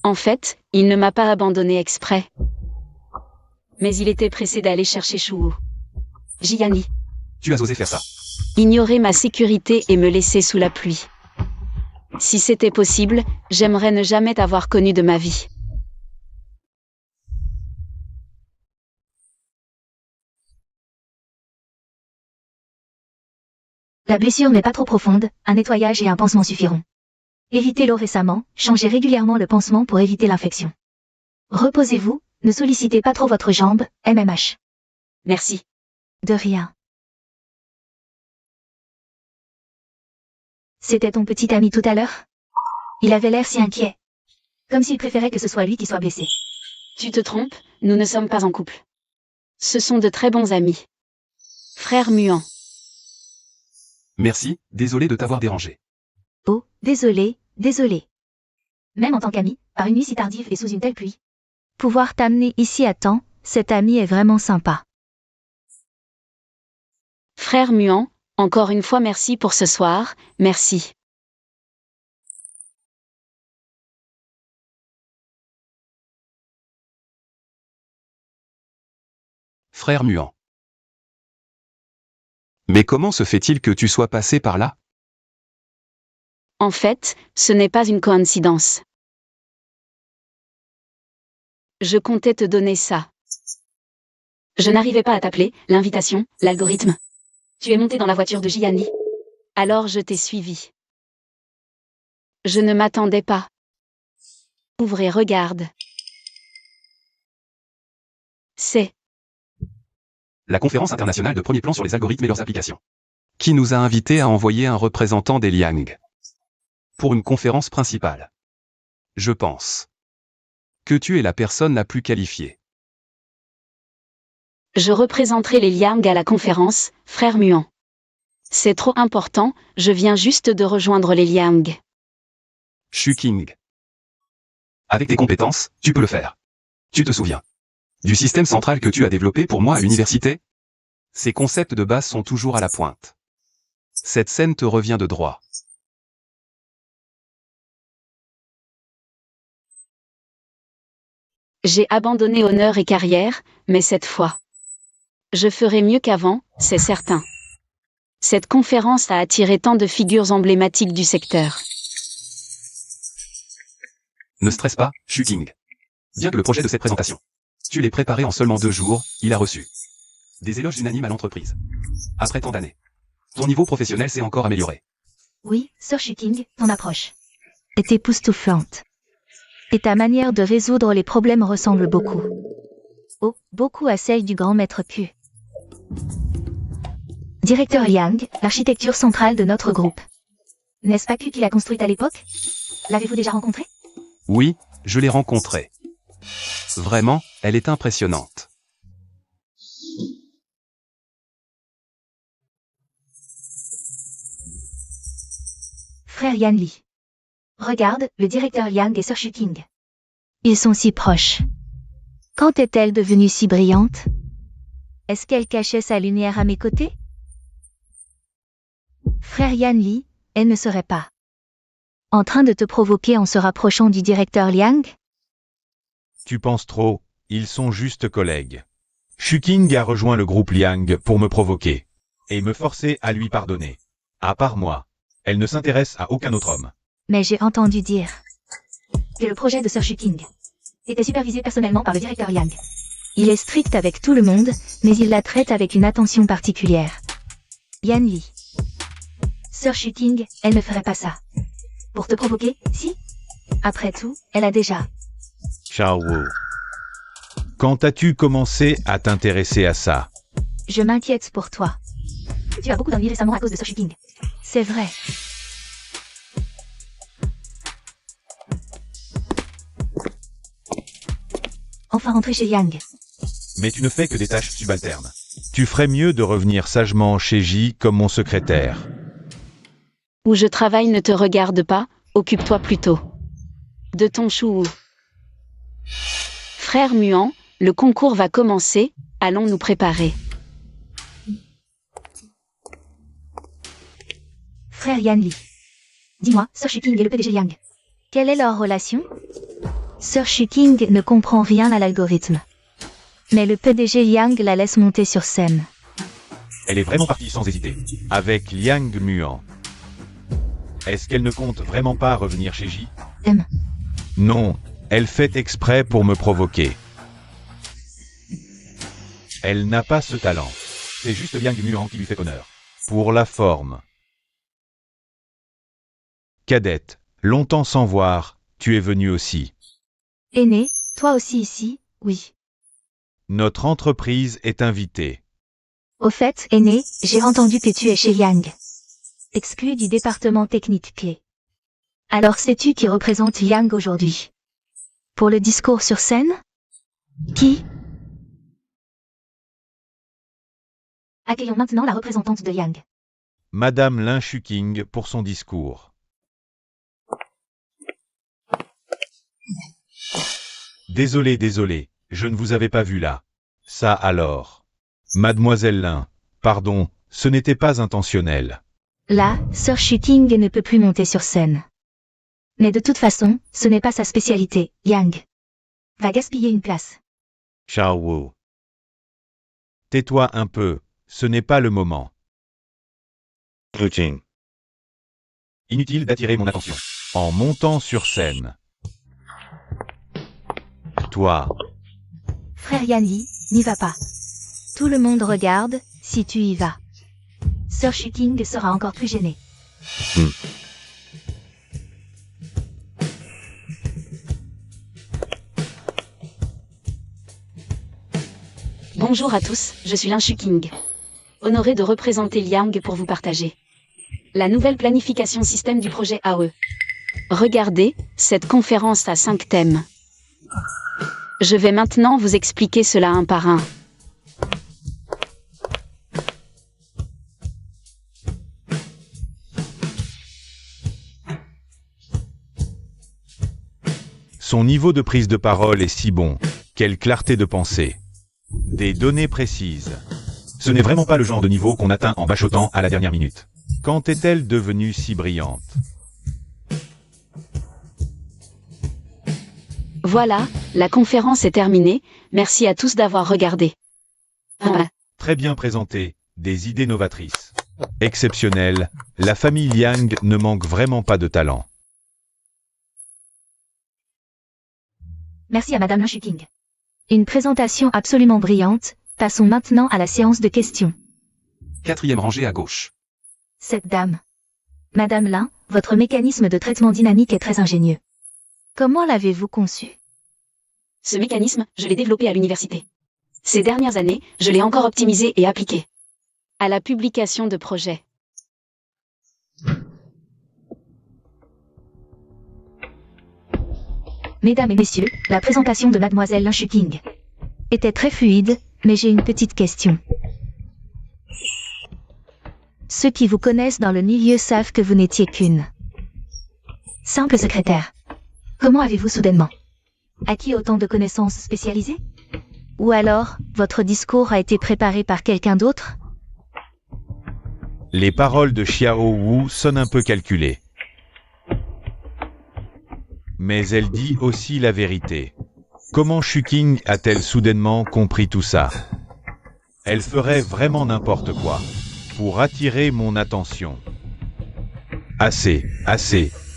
En fait, il ne m'a pas abandonné exprès. Mais il était pressé d'aller chercher Shuwu. Jian Yi. Tu as osé faire ça. Ignorer ma sécurité et me laisser sous la pluie. Si c'était possible, j'aimerais ne jamais t'avoir connu de ma vie. La blessure n'est pas trop profonde, un nettoyage et un pansement suffiront. Évitez l'eau récemment, changez régulièrement le pansement pour éviter l'infection. Reposez-vous, ne sollicitez pas trop votre jambe, MMH. Merci. De rien. C'était ton petit ami tout à l'heure? Il avait l'air si inquiet. Comme s'il préférait que ce soit lui qui soit blessé. Tu te trompes, nous ne sommes pas en couple. Ce sont de très bons amis. Frères muants. Merci, désolé de t'avoir dérangé. Oh, désolé. Même en tant qu'ami, par une nuit si tardive et sous une telle pluie. Pouvoir t'amener ici à temps, cet ami est vraiment sympa. Frères muants, encore une fois merci pour ce soir, merci. Frère muant. Mais comment se fait-il que tu sois passé par là? En fait, ce n'est pas une coïncidence. Je comptais te donner ça. Je n'arrivais pas à t'appeler, l'invitation, l'algorithme. Tu es monté dans la voiture de Jian Yi. Alors je t'ai suivi. Je ne m'attendais pas. Ouvre et regarde. C'est La conférence internationale de premier plan sur les algorithmes et leurs applications. Qui nous a invités à envoyer un représentant des Liang pour une conférence principale. Je pense que tu es la personne la plus qualifiée. Je représenterai les Liang à la conférence, frère muant. C'est trop important, je viens juste de rejoindre les Liang. Shu King. Avec tes compétences, tu peux le faire. Tu te souviens du système central que tu as développé pour moi à l'université? Ces concepts de base sont toujours à la pointe. Cette scène te revient de droit. J'ai abandonné honneur et carrière, mais cette fois, je ferai mieux qu'avant, c'est certain. Cette conférence a attiré tant de figures emblématiques du secteur. Ne stresse pas, Shu King. Bien que le projet de cette présentation, tu l'aies préparé en seulement 2 jours, il a reçu des éloges unanimes à l'entreprise. Après tant d'années, ton niveau professionnel s'est encore amélioré. Oui, Sir King, ton approche est époustouflante. Et ta manière de résoudre les problèmes ressemble beaucoup. Oh, beaucoup à celle du grand maître Q. Directeur Liang, l'architecture centrale de notre groupe. N'est-ce pas Q qui l'a construite à l'époque? L'avez-vous déjà rencontrée? Oui, je l'ai rencontrée. Vraiment, elle est impressionnante. Frère Yan Li. Regarde, le directeur Liang et Sir King. Ils sont si proches. Quand est-elle devenue si brillante? Est-ce qu'elle cachait sa lumière à mes côtés? Frère Yan Li, elle ne serait pas en train de te provoquer en se rapprochant du directeur Liang? Tu penses trop, ils sont juste collègues. Shu King a rejoint le groupe Liang pour me provoquer et me forcer à lui pardonner. À part moi, elle ne s'intéresse à aucun autre homme. Mais j'ai entendu dire que le projet de Sir King était supervisé personnellement par le directeur Liang. Il est strict avec tout le monde, mais il la traite avec une attention particulière. Yan Li. Sir King, elle ne ferait pas ça. Pour te provoquer, si? Après tout, elle a déjà. Xiao Wu. Quand as-tu commencé à t'intéresser à ça? Je m'inquiète pour toi. Tu as beaucoup d'ennuis récemment à cause de Sir King. C'est vrai. enfin rentrer chez Yang. Mais tu ne fais que des tâches subalternes. Tu ferais mieux de revenir sagement chez J comme mon secrétaire. Où je travaille ne te regarde pas, occupe-toi plutôt de ton chou. Frère Muant, le concours va commencer, allons nous préparer. Frère Yan Li. Dis-moi, Sir Shuking et le PDG Yang. Quelle est leur relation? Sir Shuking ne comprend rien à l'algorithme. Mais le PDG Yang la laisse monter sur scène. Elle est vraiment partie sans hésiter. Avec Liang Muant. Est-ce qu'elle ne compte vraiment pas revenir chez J? Non, elle fait exprès pour me provoquer. Elle n'a pas ce talent. C'est juste Liang Muant qui lui fait honneur. Pour la forme. Cadette, longtemps sans voir, tu es venue aussi. Aîné, toi aussi ici, oui. Notre entreprise est invitée. Au fait, Aîné, j'ai entendu que tu es chez Yang. Exclu du département technique clé. Alors sais-tu qui représente Yang aujourd'hui? Pour le discours sur scène? Qui? Accueillons maintenant la représentante de Yang. Madame Lin Shuking pour son discours. Désolé, je ne vous avais pas vu là. Ça alors. Mademoiselle Lin, pardon, ce n'était pas intentionnel. Là, Sir Shuking ne peut plus monter sur scène. Mais de toute façon, ce n'est pas sa spécialité, Yang. Va gaspiller une place. Xiao Wu. Tais-toi un peu, ce n'est pas le moment. Inutile d'attirer mon attention. En montant sur scène. Toi. Frère Yanli, n'y va pas. Tout le monde regarde, si tu y vas. Sir Shuking sera encore plus gêné. Bonjour à tous, je suis Lin Shuking. Honoré de représenter Liang pour vous partager la nouvelle planification système du projet AE. Regardez, cette conférence a 5 thèmes. Je vais maintenant vous expliquer cela un par un. Son niveau de prise de parole est si bon. Quelle clarté de pensée. Des données précises. Ce n'est vraiment pas le genre de niveau qu'on atteint en bachotant à la dernière minute. Quand est-elle devenue si brillante? Voilà, la conférence est terminée, merci à tous d'avoir regardé. Très bien présenté, des idées novatrices. Exceptionnel, la famille Liang ne manque vraiment pas de talent. Merci à Madame Lin Shuking. Une présentation absolument brillante, passons maintenant à la séance de questions. 4e rangée à gauche. Cette dame. Madame Lin, votre mécanisme de traitement dynamique est très ingénieux. Comment l'avez-vous conçu? Ce mécanisme, je l'ai développé à l'université. Ces dernières années, je l'ai encore optimisé et appliqué à la publication de projets. Mesdames et messieurs, la présentation de Mademoiselle Lin Shuking était très fluide, mais j'ai une petite question. Ceux qui vous connaissent dans le milieu savent que vous n'étiez qu'une simple secrétaire. Comment avez-vous soudainement acquis autant de connaissances spécialisées? Ou alors, votre discours a été préparé par quelqu'un d'autre? Les paroles de Xiao Wu sonnent un peu calculées. Mais elle dit aussi la vérité. Comment Shuking a-t-elle soudainement compris tout ça? Elle ferait vraiment n'importe quoi pour attirer mon attention. Assez.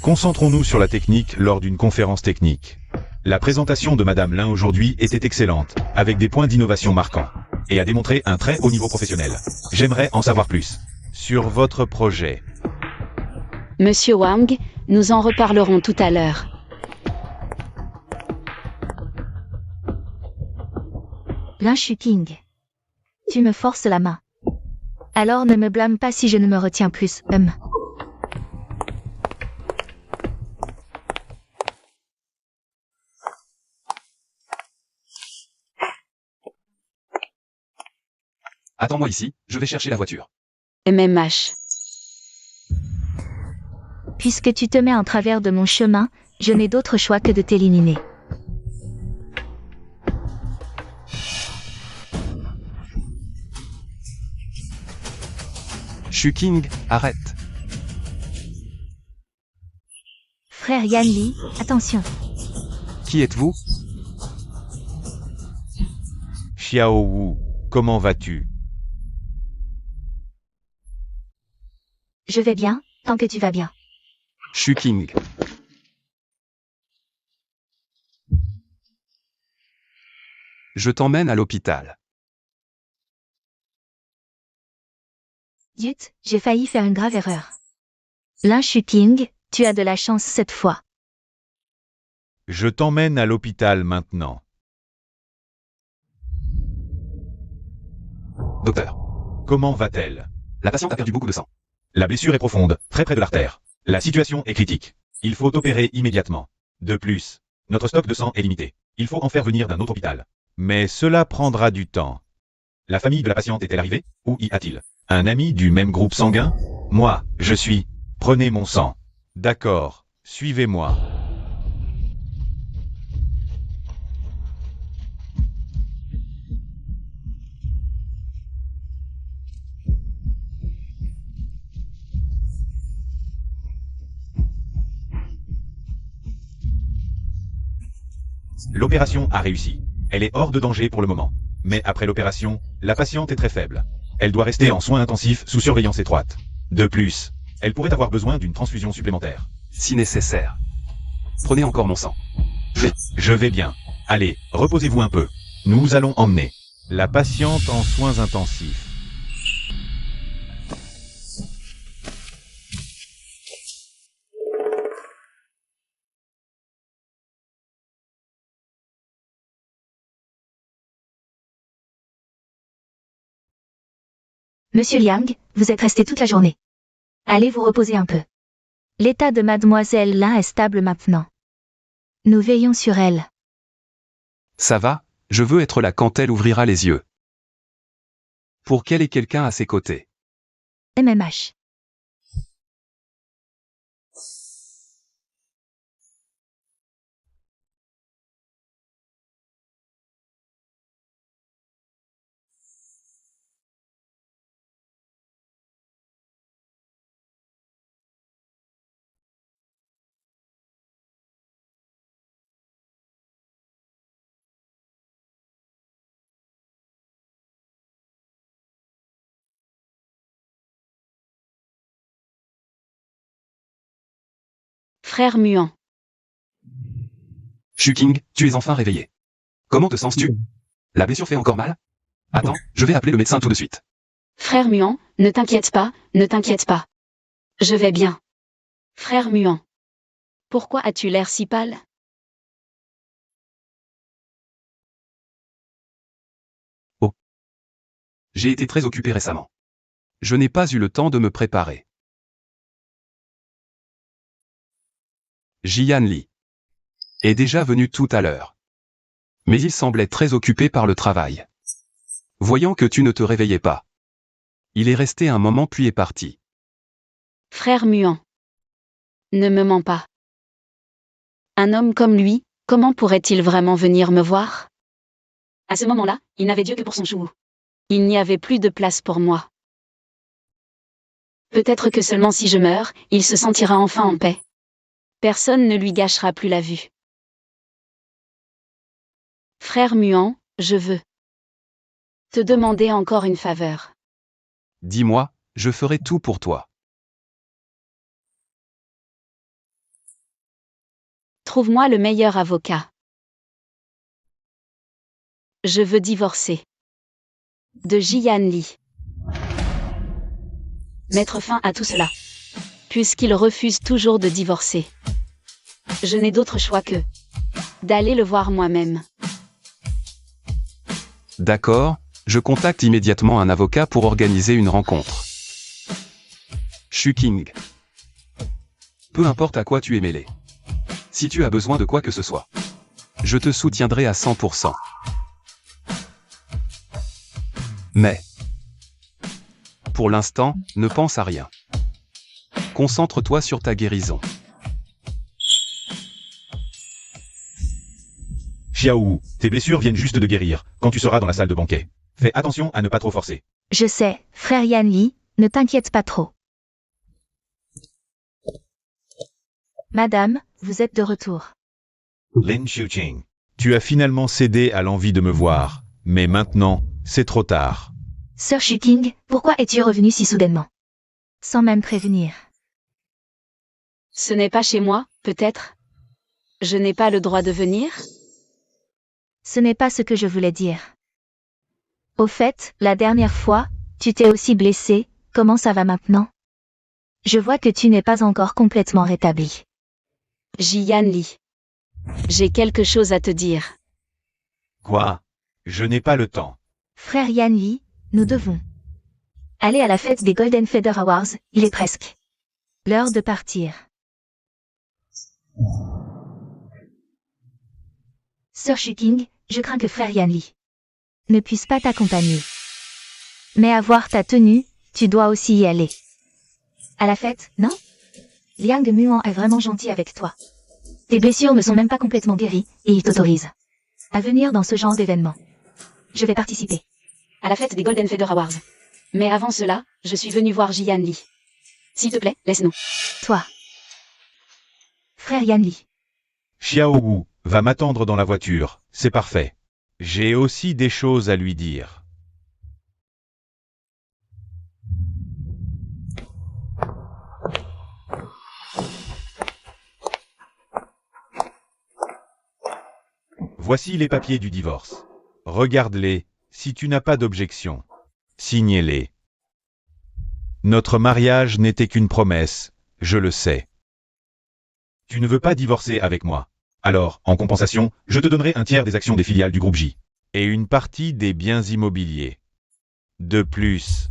Concentrons-nous sur la technique lors d'une conférence technique. La présentation de Madame Lin aujourd'hui était excellente, avec des points d'innovation marquants, et a démontré un très haut niveau professionnel. J'aimerais en savoir plus sur votre projet. Monsieur Wang, nous en reparlerons tout à l'heure. Lin Shuking. Tu me forces la main. Alors ne me blâme pas si je ne me retiens plus, Attends-moi ici, je vais chercher la voiture. MMH. Puisque tu te mets en travers de mon chemin, je n'ai d'autre choix que de t'éliminer. Shuking, arrête. Frère Yanli, attention. Qui êtes-vous? Xiao Wu, comment vas-tu? Je vais bien, tant que tu vas bien. Shuking. Je t'emmène à l'hôpital. Yut, j'ai failli faire une grave erreur. Lin Shuking, tu as de la chance cette fois. Je t'emmène à l'hôpital maintenant. Docteur. Comment va-t-elle? La patiente a perdu beaucoup de sang. La blessure est profonde, très près de l'artère. La situation est critique. Il faut opérer immédiatement. De plus, notre stock de sang est limité. Il faut en faire venir d'un autre hôpital. Mais cela prendra du temps. La famille de la patiente est-elle arrivée? Où y a-t-il? Un ami du même groupe sanguin? Moi, je suis. Prenez mon sang. D'accord, suivez-moi. L'opération a réussi. Elle est hors de danger pour le moment. Mais après l'opération, la patiente est très faible. Elle doit rester en soins intensifs sous surveillance étroite. De plus, elle pourrait avoir besoin d'une transfusion supplémentaire. Si nécessaire. Prenez encore mon sang. Je vais bien. Allez, reposez-vous un peu. Nous allons emmener la patiente en soins intensifs. Monsieur Liang, vous êtes resté toute la journée. Allez vous reposer un peu. L'état de mademoiselle Lin est stable maintenant. Nous veillons sur elle. Ça va, je veux être là quand elle ouvrira les yeux. Pour qu'elle ait quelqu'un à ses côtés. MMH. Frère muant. Shuking, tu es enfin réveillé. Comment te sens-tu? La blessure fait encore mal? Attends, je vais appeler le médecin tout de suite. Frère muant, ne t'inquiète pas, ne t'inquiète pas. Je vais bien. Frère muant. Pourquoi as-tu l'air si pâle? J'ai été très occupé récemment. Je n'ai pas eu le temps de me préparer. Jian Li est déjà venu tout à l'heure. Mais il semblait très occupé par le travail. Voyant que tu ne te réveillais pas, il est resté un moment puis est parti. Frère muant. Ne me mens pas. Un homme comme lui, comment pourrait-il vraiment venir me voir? À ce moment-là, il n'avait Dieu que pour son chou. Il n'y avait plus de place pour moi. Peut-être que seulement si je meurs, il se sentira enfin en paix. Personne ne lui gâchera plus la vue. Frère muant, je veux te demander encore une faveur. Dis-moi, je ferai tout pour toi. Trouve-moi le meilleur avocat. Je veux divorcer. De Jian Li. Mettre fin à tout cela. Puisqu'il refuse toujours de divorcer. Je n'ai d'autre choix que d'aller le voir moi-même. D'accord, je contacte immédiatement un avocat pour organiser une rencontre. Shuking. Peu importe à quoi tu es mêlé. Si tu as besoin de quoi que ce soit, je te soutiendrai à 100%. Mais, pour l'instant, ne pense à rien. Concentre-toi sur ta guérison. Xiaowu, tes blessures viennent juste de guérir, quand tu seras dans la salle de banquet. Fais attention à ne pas trop forcer. Je sais, frère Yanli, ne t'inquiète pas trop. Madame, vous êtes de retour. Lin Xiuqing, tu as finalement cédé à l'envie de me voir, mais maintenant, c'est trop tard. Sir Shuting, pourquoi es-tu revenu si soudainement? Sans même prévenir. Ce n'est pas chez moi, peut-être? Je n'ai pas le droit de venir? Ce n'est pas ce que je voulais dire. Au fait, la dernière fois, tu t'es aussi blessé, comment ça va maintenant? Je vois que tu n'es pas encore complètement rétabli. Yanli. J'ai quelque chose à te dire. Quoi? Je n'ai pas le temps. Frère Yanli, nous devons aller à la fête des Golden Feather Awards, il est presque l'heure de partir. Sir Shuting, je crains que frère Yanli ne puisse pas t'accompagner. Mais à voir ta tenue, tu dois aussi y aller. À la fête, non? Liang Muan est vraiment gentil avec toi. Tes blessures ne sont même pas complètement guéries, et il t'autorise à venir dans ce genre d'événement. Je vais participer à la fête des Golden Feather Awards. Mais avant cela, je suis venu voir Yanli. S'il te plaît, laisse-nous. Toi. Frère Yanli. Xiaowu va m'attendre dans la voiture, c'est parfait. J'ai aussi des choses à lui dire. Voici les papiers du divorce. Regarde-les, si tu n'as pas d'objection. Signez-les. Notre mariage n'était qu'une promesse, je le sais. Tu ne veux pas divorcer avec moi. Alors, en compensation, je te donnerai un tiers des actions des filiales du groupe J. Et une partie des biens immobiliers. De plus,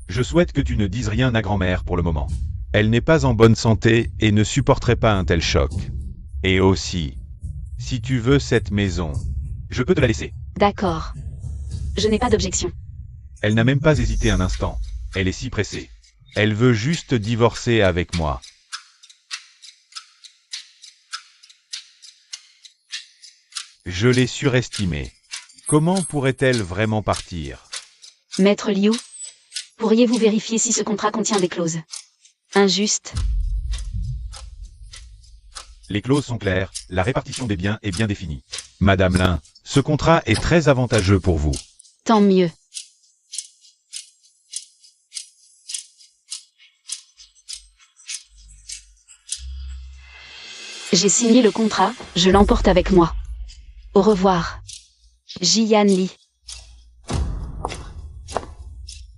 je souhaite que tu ne dises rien à grand-mère pour le moment. Elle n'est pas en bonne santé et ne supporterait pas un tel choc. Et aussi, si tu veux cette maison, je peux te la laisser. D'accord. Je n'ai pas d'objection. Elle n'a même pas hésité un instant. Elle est si pressée. Elle veut juste divorcer avec moi. Je l'ai surestimée. Comment pourrait-elle vraiment partir? Maître Liu, pourriez-vous vérifier si ce contrat contient des clauses injustes? Les clauses sont claires, la répartition des biens est bien définie. Madame Lin, ce contrat est très avantageux pour vous. Tant mieux. J'ai signé le contrat, je l'emporte avec moi. Au revoir. Yanli.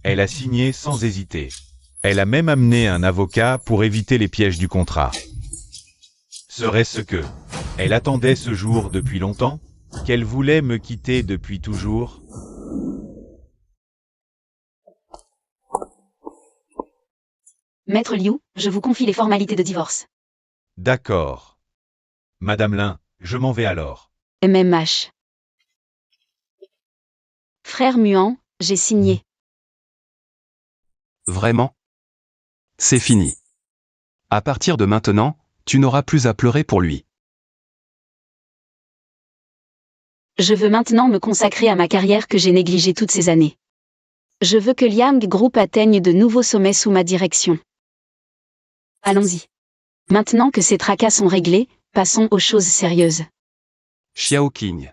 Elle a signé sans hésiter. Elle a même amené un avocat pour éviter les pièges du contrat. Serait-ce que elle attendait ce jour depuis longtemps? Qu'elle voulait me quitter depuis toujours? Maître Liu, je vous confie les formalités de divorce. D'accord. Madame Lin, je m'en vais alors. MMH. Frère Muan, j'ai signé. Vraiment? C'est fini. À partir de maintenant, tu n'auras plus à pleurer pour lui. Je veux maintenant me consacrer à ma carrière que j'ai négligée toutes ces années. Je veux que Liang Group atteigne de nouveaux sommets sous ma direction. Allons-y. Maintenant que ces tracas sont réglés, passons aux choses sérieuses. Xiaoqing.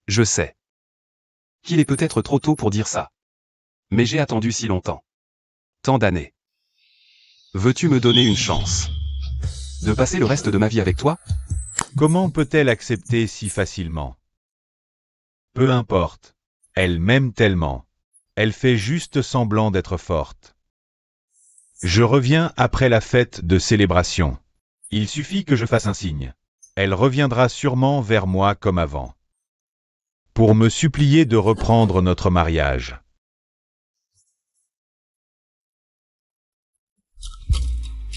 Je sais qu'il est peut-être trop tôt pour dire ça. Mais j'ai attendu si longtemps. Tant d'années. Veux-tu me donner une chance de passer le reste de ma vie avec toi? Comment peut-elle accepter si facilement? Peu importe. Elle m'aime tellement. Elle fait juste semblant d'être forte. Je reviens après la fête de célébration. Il suffit que je fasse un signe. Elle reviendra sûrement vers moi comme avant. Pour me supplier de reprendre notre mariage.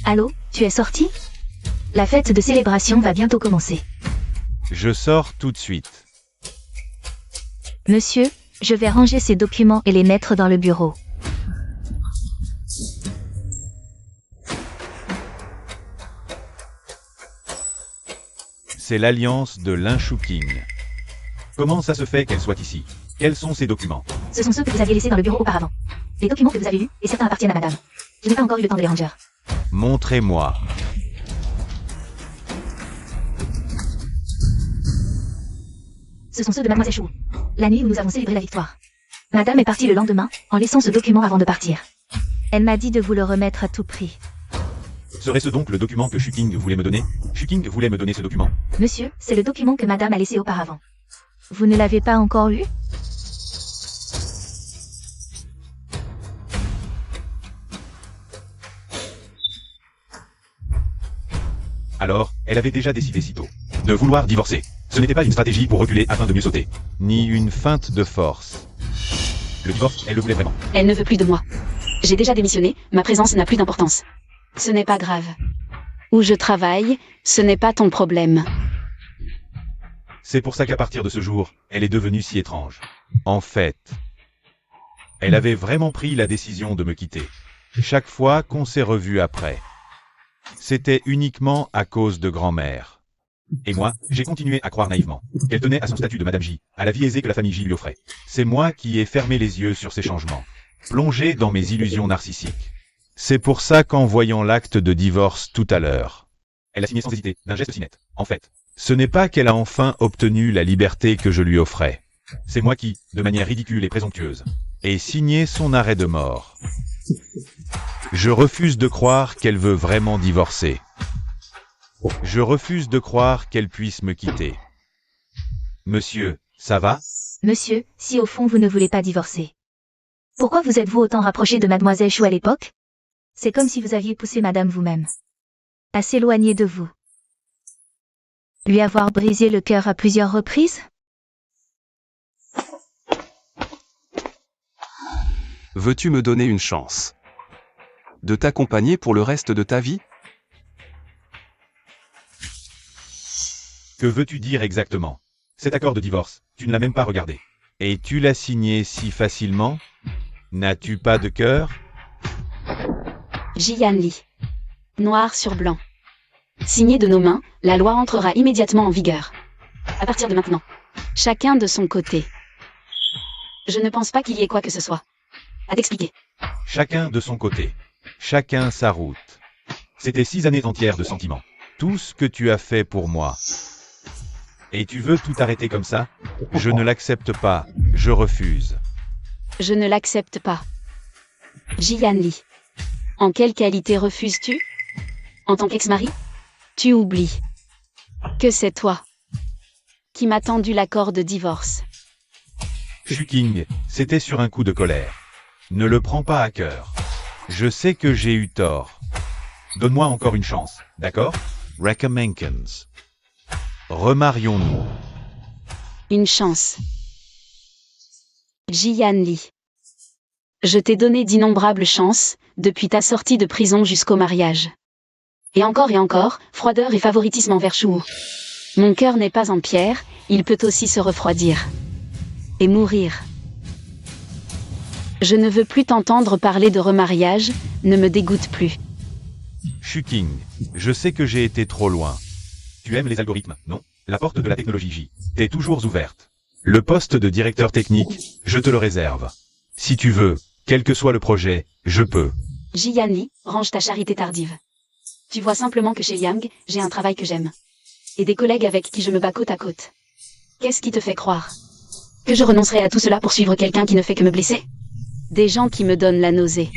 Allô, tu es sorti? La fête de célébration va bientôt commencer. Je sors tout de suite. Monsieur, je vais ranger ces documents et les mettre dans le bureau. c'est l'alliance de Linshuking. Comment ça se fait qu'elle soit ici? Quels sont ces documents? Ce sont ceux que vous aviez laissés dans le bureau auparavant. Les documents que vous avez lus, et certains appartiennent à madame. Je n'ai pas encore eu le temps de les ranger. Montrez-moi. Ce sont ceux de mademoiselle Chou. La nuit où nous avons célébré la victoire. Madame est partie le lendemain, en laissant ce document avant de partir. Elle m'a dit de vous le remettre à tout prix. Serait-ce donc le document que Shuking voulait me donner? Shuking voulait me donner ce document? Monsieur, c'est le document que madame a laissé auparavant. Vous ne l'avez pas encore lu? Alors, elle avait déjà décidé si tôt de vouloir divorcer. Ce n'était pas une stratégie pour reculer afin de mieux sauter, ni une feinte de force. Le divorce, elle le voulait vraiment. Elle ne veut plus de moi. J'ai déjà démissionné, ma présence n'a plus d'importance. Ce n'est pas grave. Où je travaille, ce n'est pas ton problème. C'est pour ça qu'à partir de ce jour, elle est devenue si étrange. En fait, elle avait vraiment pris la décision de me quitter. Chaque fois qu'on s'est revus après, c'était uniquement à cause de grand-mère. Et moi, j'ai continué à croire naïvement qu'elle tenait à son statut de Madame J, à la vie aisée que la famille J lui offrait. C'est moi qui ai fermé les yeux sur ces changements, plongé dans mes illusions narcissiques. C'est pour ça qu'en voyant l'acte de divorce tout à l'heure, elle a signé sans hésiter, d'un geste si net. En fait, ce n'est pas qu'elle a enfin obtenu la liberté que je lui offrais. C'est moi qui, de manière ridicule et présomptueuse, ai signé son arrêt de mort. Je refuse de croire qu'elle veut vraiment divorcer. Je refuse de croire qu'elle puisse me quitter. Monsieur, ça va? Monsieur, si au fond vous ne voulez pas divorcer. Pourquoi vous êtes-vous autant rapproché de mademoiselle Chou à l'époque? C'est comme si vous aviez poussé madame vous-même à s'éloigner de vous. Lui avoir brisé le cœur à plusieurs reprises? Veux-tu me donner une chance de t'accompagner pour le reste de ta vie? Que veux-tu dire exactement? Cet accord de divorce, tu ne l'as même pas regardé. Et tu l'as signé si facilement? N'as-tu pas de cœur? Jian Li. Noir sur blanc. Signé de nos mains, la loi entrera immédiatement en vigueur. À partir de maintenant. Chacun de son côté. Je ne pense pas qu'il y ait quoi que ce soit. À t'expliquer. Chacun de son côté. Chacun sa route. C'était 6 années entières de sentiments. Tout ce que tu as fait pour moi. Et tu veux tout arrêter comme ça? Je ne l'accepte pas. Je refuse. Je ne l'accepte pas. Jian Li. En quelle qualité refuses-tu? En tant qu'ex-mari? Tu oublies que c'est toi qui m'as tendu l'accord de divorce. Shuking, c'était sur un coup de colère. Ne le prends pas à cœur. Je sais que j'ai eu tort. Donne-moi encore une chance, d'accord? Recommendkins. Remarions-nous. Une chance. Jian Li. Je t'ai donné d'innombrables chances, depuis ta sortie de prison jusqu'au mariage. Et encore, froideur et favoritisme envers Chou. Mon cœur n'est pas en pierre, il peut aussi se refroidir. Et mourir. Je ne veux plus t'entendre parler de remariage, ne me dégoûte plus. Shuking, je sais que j'ai été trop loin. Tu aimes les algorithmes, non? La porte de la technologie J t'est toujours ouverte. Le poste de directeur technique, je te le réserve. Si tu veux, quel que soit le projet, je peux. Jian Li, range ta charité tardive. Tu vois simplement que chez Yang, j'ai un travail que j'aime. Et des collègues avec qui je me bats côte à côte. Qu'est-ce qui te fait croire que je renoncerai à tout cela pour suivre quelqu'un qui ne fait que me blesser? Des gens qui me donnent la nausée.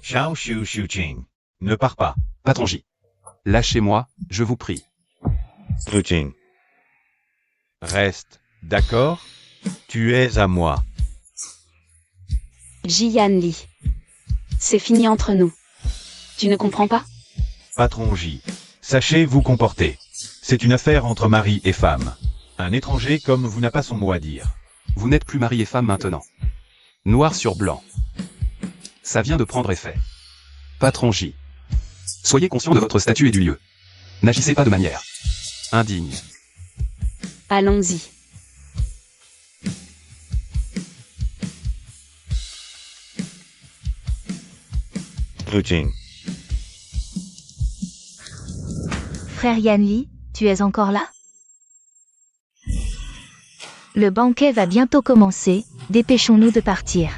Xiao Shu Shuqing. Ne pars pas. Patron J. Lâchez-moi, je vous prie. Shuqing. Reste, d'accord? Tu es à moi. Jian Li. C'est fini entre nous. Tu ne comprends pas? Patron J. Sachez vous comporter. C'est une affaire entre mari et femme. Un étranger comme vous n'a pas son mot à dire. Vous n'êtes plus mari et femme maintenant. Noir sur blanc. Ça vient de prendre effet. Patron J. Soyez conscient de votre statut et du lieu. N'agissez pas de manière indigne. Allons-y. Shuqing. Frère Yanli, tu es encore là? Le banquet va bientôt commencer, dépêchons-nous de partir.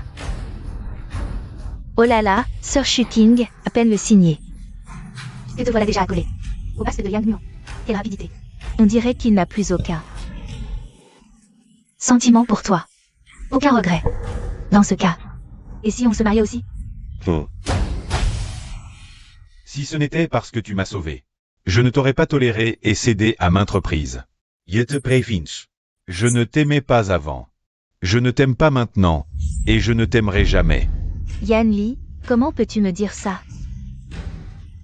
Oh là là, Sir Shuting, à peine le signé. Et te voilà déjà accolé. Au basque de Yang Muan. Quelle rapidité. On dirait qu'il n'a plus aucun sentiment pour toi. Aucun regret. Dans ce cas. Et si on se mariait aussi? Si ce n'était parce que tu m'as sauvé, je ne t'aurais pas toléré et cédé à maintes reprises. Je te préviens. Je ne t'aimais pas avant. Je ne t'aime pas maintenant, et je ne t'aimerai jamais. Yanli, comment peux-tu me dire ça?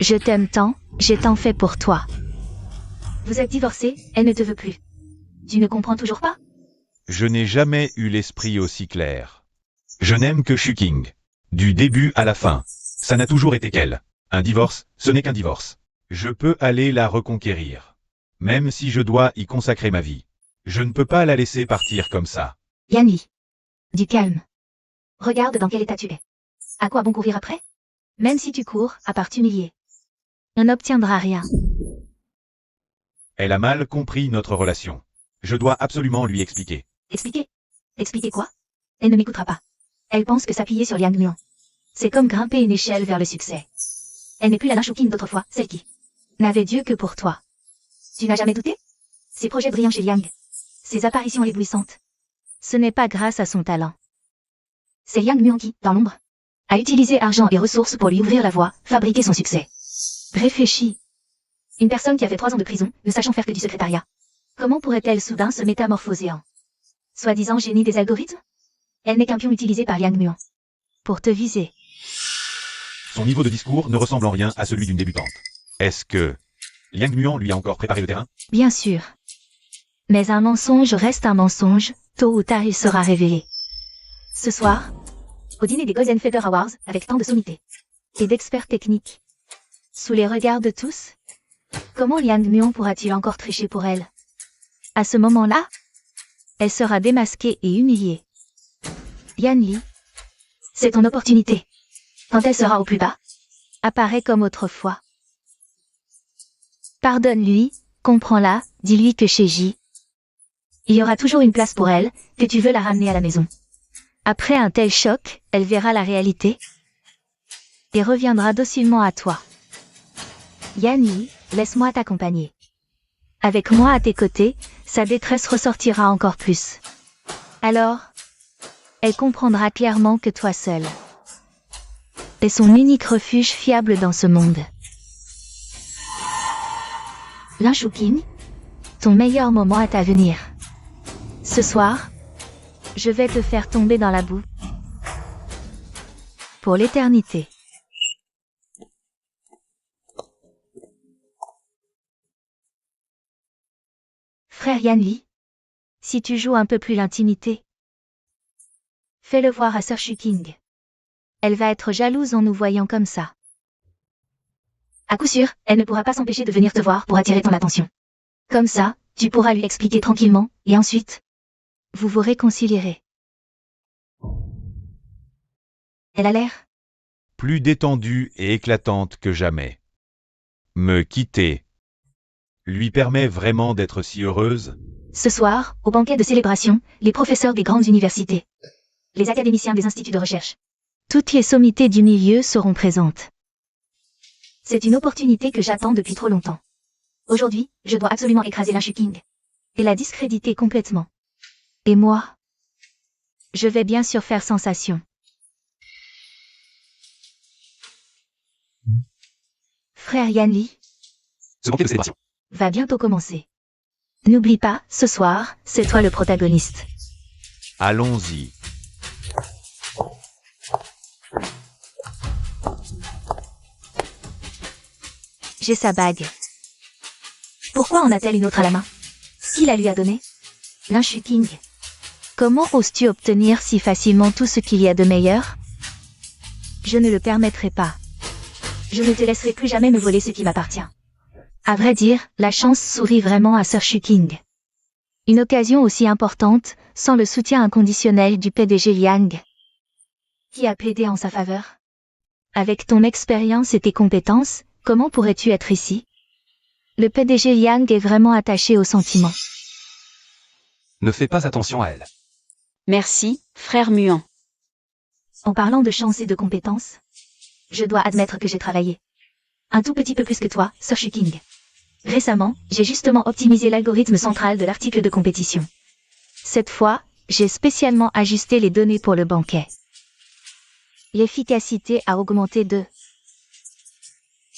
Je t'aime tant, j'ai tant fait pour toi. Vous êtes divorcés, elle ne te veut plus. Tu ne comprends toujours pas? Je n'ai jamais eu l'esprit aussi clair. Je n'aime que Shuking. Du début à la fin. Ça n'a toujours été qu'elle. Un divorce, ce n'est qu'un divorce. Je peux aller la reconquérir. Même si je dois y consacrer ma vie. Je ne peux pas la laisser partir comme ça. Yanli. Du calme. Regarde dans quel état tu es. À quoi bon courir après? Même si tu cours, à part t'humilier. On n'obtiendra rien. Elle a mal compris notre relation. Je dois absolument lui expliquer. Expliquer? Expliquer quoi? Elle ne m'écoutera pas. Elle pense que s'appuyer sur Yang Muan, c'est comme grimper une échelle vers le succès. Elle n'est plus la Shuking d'autrefois, celle qui n'avait Dieu que pour toi. Tu n'as jamais douté? Ses projets brillants chez Liang. Ses apparitions éblouissantes. Ce n'est pas grâce à son talent. C'est Yang Muan qui, dans l'ombre, a utilisé argent et ressources pour lui ouvrir la voie, fabriquer son succès. Réfléchis. Une personne qui a fait 3 ans de prison, ne sachant faire que du secrétariat. Comment pourrait-elle soudain se métamorphoser en soi-disant génie des algorithmes? Elle n'est qu'un pion utilisé par Yang Muan pour te viser. Son niveau de discours ne ressemble en rien à celui d'une débutante. Est-ce que Yang Muan lui a encore préparé le terrain? Bien sûr. Mais un mensonge reste un mensonge, tôt ou tard il sera révélé. Ce soir, au dîner des Golden Feather Awards, avec tant de sommités et d'experts techniques, sous les regards de tous, comment Yang Muan pourra-t-il encore tricher pour elle? À ce moment-là, elle sera démasquée et humiliée. Yanli, c'est ton opportunité. Quand elle sera au plus bas, apparaît comme autrefois. Pardonne-lui, comprends-la, dis-lui que chez J, il y aura toujours une place pour elle, que tu veux la ramener à la maison. Après un tel choc, elle verra la réalité et reviendra docilement à toi. Yanli, laisse-moi t'accompagner. Avec moi à tes côtés, sa détresse ressortira encore plus. Alors, elle comprendra clairement que toi seul est son unique refuge fiable dans ce monde. Shuking, ton meilleur moment est à venir. Ce soir, je vais te faire tomber dans la boue. Pour l'éternité. Frère Yanli, si tu joues un peu plus l'intimité, fais-le voir à Sir Shuking. Elle va être jalouse en nous voyant comme ça. À coup sûr, elle ne pourra pas s'empêcher de venir te voir pour attirer ton attention. Comme ça, tu pourras lui expliquer tranquillement, et ensuite, vous vous réconcilierez. Elle a l'air plus détendue et éclatante que jamais. Me quitter lui permet vraiment d'être si heureuse? Ce soir, au banquet de célébration, les professeurs des grandes universités, les académiciens des instituts de recherche, toutes les sommités du milieu seront présentes. C'est une opportunité que j'attends depuis trop longtemps. Aujourd'hui, je dois absolument écraser Shuking et la discréditer complètement. Et moi, je vais bien sûr faire sensation. Frère Yanli, Ce banquet de célébration va bientôt commencer. N'oublie pas, ce soir, c'est toi le protagoniste. Allons-y. J'ai sa bague. Pourquoi en a-t-elle une autre à la main? Qui la lui a donnée? Shuking. Comment oses-tu obtenir si facilement tout ce qu'il y a de meilleur? Je ne le permettrai pas. Je ne te laisserai plus jamais me voler ce qui m'appartient. À vrai dire, la chance sourit vraiment à Sir Shuking. Une occasion aussi importante, sans le soutien inconditionnel du PDG Liang, qui a plaidé en sa faveur. Avec ton expérience et tes compétences, comment pourrais-tu être ici? Le PDG Yang est vraiment attaché aux sentiments. Ne fais pas attention à elle. Merci, frère muant. En parlant de chance et de compétences, je dois admettre que j'ai travaillé un tout petit peu plus que toi, Sir King. Récemment, j'ai justement optimisé l'algorithme central de l'article de compétition. Cette fois, j'ai spécialement ajusté les données pour le banquet. L'efficacité a augmenté de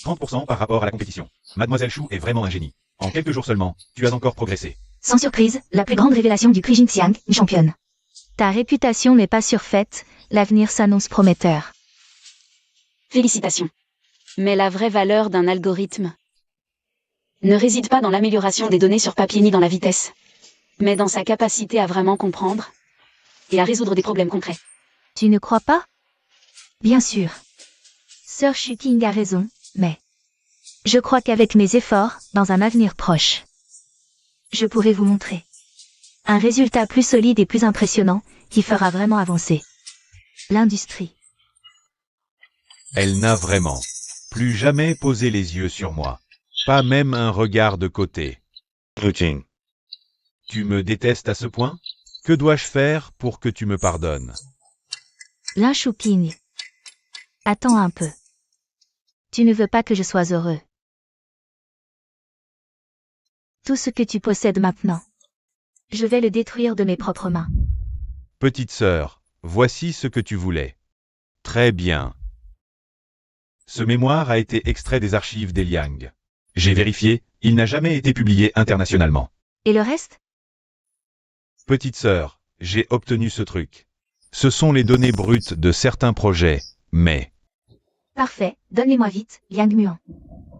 30% par rapport à la compétition. Mademoiselle Chou est vraiment un génie. En quelques jours seulement, tu as encore progressé. Sans surprise, la plus grande révélation du prix Jinxiang, une championne. Ta réputation n'est pas surfaite, l'avenir s'annonce prometteur. Félicitations. Mais la vraie valeur d'un algorithme ne réside pas dans l'amélioration des données sur papier ni dans la vitesse, mais dans sa capacité à vraiment comprendre et à résoudre des problèmes concrets. Tu ne crois pas? Bien sûr. Sir King a raison, mais je crois qu'avec mes efforts, dans un avenir proche, je pourrai vous montrer un résultat plus solide et plus impressionnant qui fera vraiment avancer l'industrie. Elle n'a vraiment plus jamais posé les yeux sur moi. Pas même un regard de côté. Routine. Tu me détestes à ce point? Que dois-je faire pour que tu me pardonnes? Lin Shuqing. Attends un peu. Tu ne veux pas que je sois heureux. Tout ce que tu possèdes maintenant, je vais le détruire de mes propres mains. Petite sœur, voici ce que tu voulais. Très bien. Ce mémoire a été extrait des archives des Liang. J'ai vérifié, il n'a jamais été publié internationalement. Et le reste? Petite sœur, j'ai obtenu ce truc. Ce sont les données brutes de certains projets, mais... Parfait, donne-les-moi vite, Yang Muan.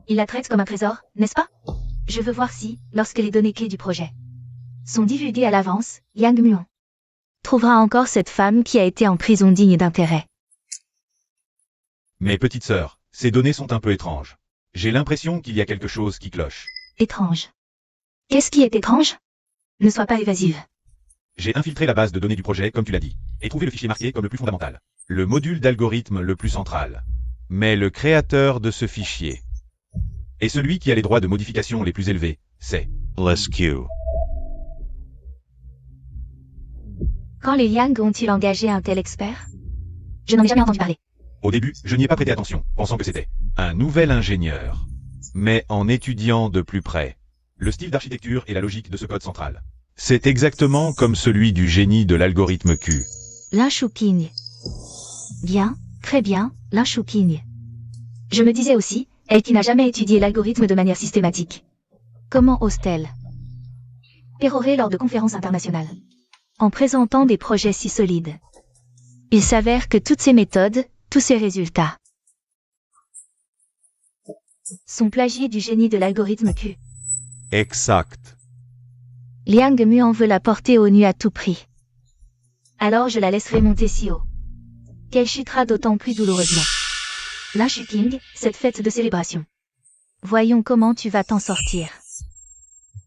Il la traite comme un trésor, n'est-ce pas? Je veux voir si, lorsque les données clés du projet sont divulguées à l'avance, Yang Muan trouvera encore cette femme qui a été en prison digne d'intérêt. Mais petite sœur, ces données sont un peu étranges. J'ai l'impression qu'il y a quelque chose qui cloche. Étrange. Qu'est-ce qui est étrange? Ne sois pas évasive. J'ai infiltré la base de données du projet, comme tu l'as dit, et trouvé le fichier marqué comme le plus fondamental. Le module d'algorithme le plus central. Mais le créateur de ce fichier et celui qui a les droits de modification les plus élevés, c'est LSQ. Quand les Liang ont-ils engagé un tel expert? Je n'en ai jamais entendu parler. Au début, je n'y ai pas prêté attention, pensant que c'était un nouvel ingénieur. Mais en étudiant de plus près le style d'architecture et la logique de ce code central, c'est exactement comme celui du génie de l'algorithme Q. Lin Shuqing. Bien, très bien, Lin Shuqing. Je me disais aussi, elle qui n'a jamais étudié l'algorithme de manière systématique. Comment ose-t-elle pérorer lors de conférences internationales en présentant des projets si solides? Il s'avère que toutes ces méthodes, tous ces résultats sont plagiés du génie de l'algorithme Q. Exact. Liang Muan veut la porter aux nues à tout prix. Alors je la laisserai monter si haut qu'elle chutera d'autant plus douloureusement. Lin Shuqing, cette fête de célébration. Voyons comment tu vas t'en sortir.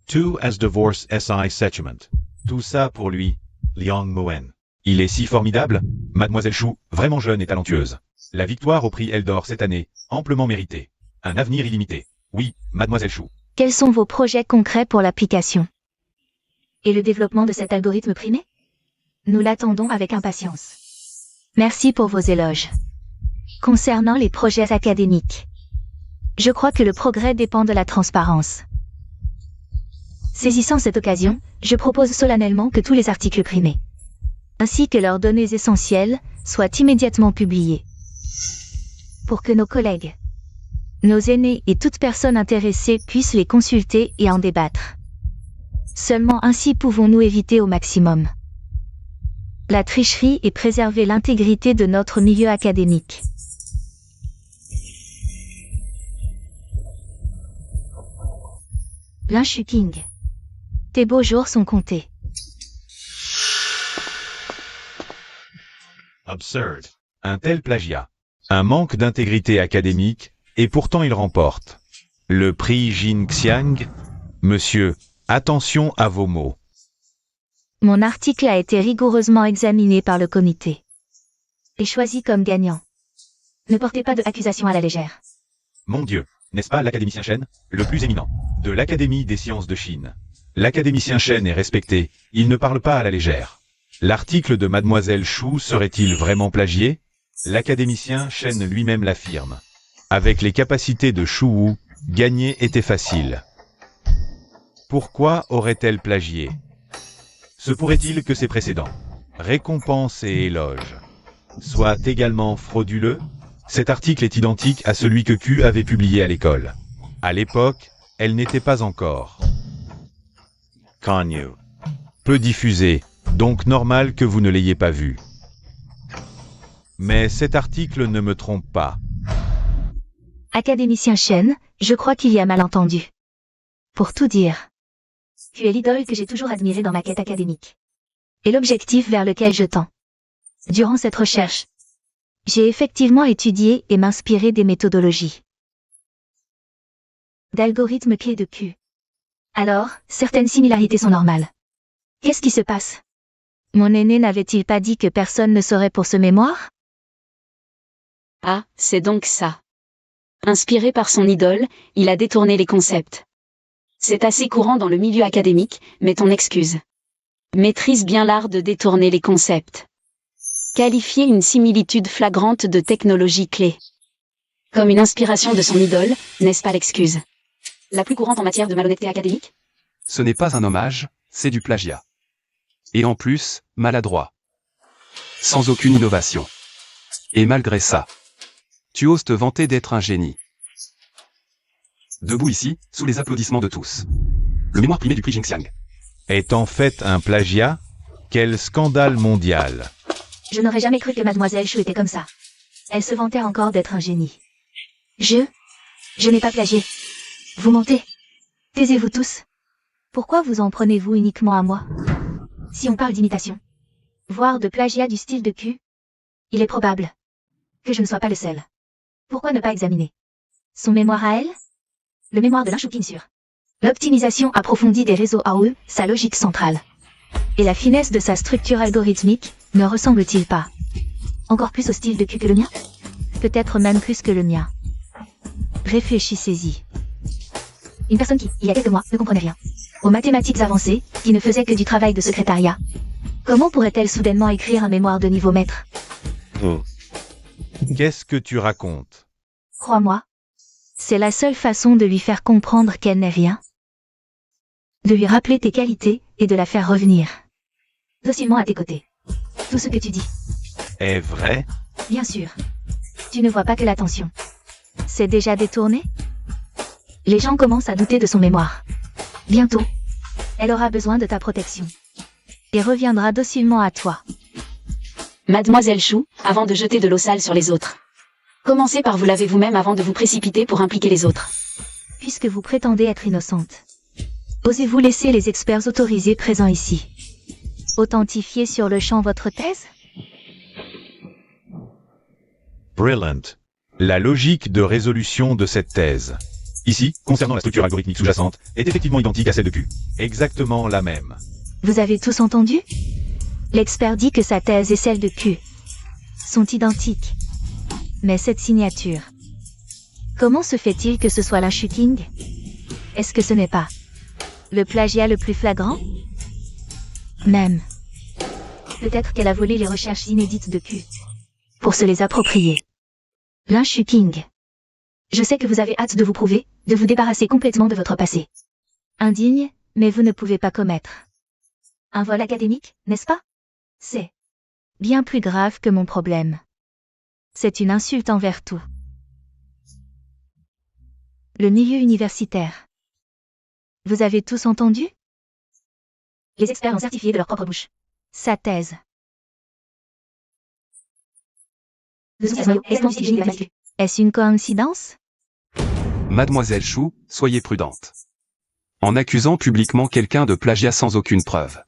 Two as divorce SI settlement. Tout ça pour lui, Liang Muan. Il est si formidable, Mademoiselle Chou, vraiment jeune et talentueuse. La victoire au prix Eldor cette année, amplement méritée. Un avenir illimité. Oui, Mademoiselle Chou. Quels sont vos projets concrets pour l'application et le développement de cet algorithme primé? Nous l'attendons avec impatience. Merci pour vos éloges. Concernant les projets académiques, je crois que le progrès dépend de la transparence. Saisissant cette occasion, je propose solennellement que tous les articles primés, ainsi que leurs données essentielles, soient immédiatement publiés. Pour que nos collègues, nos aînés et toute personne intéressée puissent les consulter et en débattre. Seulement ainsi pouvons-nous éviter au maximum la tricherie et préserver l'intégrité de notre milieu académique. Lin Shuqing. Tes beaux jours sont comptés. Absurd. Un tel plagiat. Un manque d'intégrité académique, et pourtant il remporte le prix Jinxiang. Monsieur, attention à vos mots. Mon article a été rigoureusement examiné par le comité et choisi comme gagnant. Ne portez pas de accusation à la légère. Mon Dieu, n'est-ce pas l'académicien Shen, le plus éminent? de l'Académie des sciences de Chine. L'académicien Chen est respecté, il ne parle pas à la légère. L'article de Mademoiselle Chou serait-il vraiment plagié? L'académicien Chen lui-même l'affirme. Avec les capacités de Shu Wu, gagner était facile. Pourquoi aurait-elle plagié? Se pourrait-il que ses précédents, récompenses et éloges, soient également frauduleux? Cet article est identique à celui que Q avait publié à l'école. À l'époque, elle n'était pas encore connue. Peu diffusée, donc normal que vous ne l'ayez pas vu. Mais cet article ne me trompe pas. Académicien Chen, je crois qu'il y a malentendu. Pour tout dire, tu es l'idole que j'ai toujours admirée dans ma quête académique. Et l'objectif vers lequel je tends. Durant cette recherche, j'ai effectivement étudié et m'inspiré des méthodologies d'algorithmes clés de Q. Alors, certaines similarités sont normales. Qu'est-ce qui se passe? Mon aîné n'avait-il pas dit que personne ne saurait pour ce mémoire? Ah, c'est donc ça. Inspiré par son idole, il a détourné les concepts. C'est assez courant dans le milieu académique, mais ton excuse. Maîtrise bien l'art de détourner les concepts. Qualifier une similitude flagrante de technologie clé comme une inspiration de son idole, n'est-ce pas l'excuse la plus courante en matière de malhonnêteté académique? Ce n'est pas un hommage, c'est du plagiat. Et en plus, maladroit. Sans aucune innovation. Et malgré ça, tu oses te vanter d'être un génie. Debout ici, sous les applaudissements de tous. Le mémoire primé du prix Jingxiang Est en fait un plagiat? Quel scandale mondial! Je n'aurais jamais cru que Mademoiselle Chou était comme ça. Elle se vantait encore d'être un génie. Je n'ai pas plagié. Vous mentez. Taisez-vous tous. Pourquoi vous en prenez-vous uniquement à moi? Si on parle d'imitation, voire de plagiat du style de Q, il est probable que je ne sois pas le seul. Pourquoi ne pas examiner son mémoire à elle? Le mémoire de l'Inshukin sur l'optimisation approfondie des réseaux AOE, sa logique centrale. Et la finesse de sa structure algorithmique, ne ressemble-t-il pas encore plus au style de Q que le mien? Peut-être même plus que le mien. Réfléchissez-y. Une personne qui, il y a quelques mois, ne comprenait rien aux mathématiques avancées, qui ne faisait que du travail de secrétariat. Comment pourrait-elle soudainement écrire un mémoire de niveau maître? Qu'est-ce que tu racontes? Crois-moi, c'est la seule façon de lui faire comprendre qu'elle n'est rien. De lui rappeler tes qualités et de la faire revenir docilement à tes côtés. Tout ce que tu dis Est vrai? Bien sûr. Tu ne vois pas que l'attention c'est déjà détourné? Les gens commencent à douter de son mémoire. Bientôt, elle aura besoin de ta protection. Et reviendra docilement à toi. Mademoiselle Chou, avant de jeter de l'eau sale sur les autres. Commencez par vous laver vous-même avant de vous précipiter pour impliquer les autres. Puisque vous prétendez être innocente, osez-vous laisser les experts autorisés présents ici authentifier sur le champ votre thèse? Brilliant. La logique de résolution de cette thèse, ici, concernant la structure algorithmique sous-jacente, est effectivement identique à celle de Q. Exactement la même. Vous avez tous entendu? L'expert dit que sa thèse et celle de Q sont identiques. Mais cette signature, comment se fait-il que ce soit l'Inshuking? Est-ce que ce n'est pas le plagiat le plus flagrant? Même. Peut-être qu'elle a volé les recherches inédites de Q pour se les approprier. L'Inshuking. Je sais que vous avez hâte de vous prouver, de vous débarrasser complètement de votre passé. Indigne, mais vous ne pouvez pas commettre un vol académique, n'est-ce pas? C'est bien plus grave que mon problème. C'est une insulte envers tout le milieu universitaire. Vous avez tous entendu? Les experts ont certifié de leur propre bouche sa thèse. Est-ce une coïncidence? Mademoiselle Chou, soyez prudente. En accusant publiquement quelqu'un de plagiat sans aucune preuve.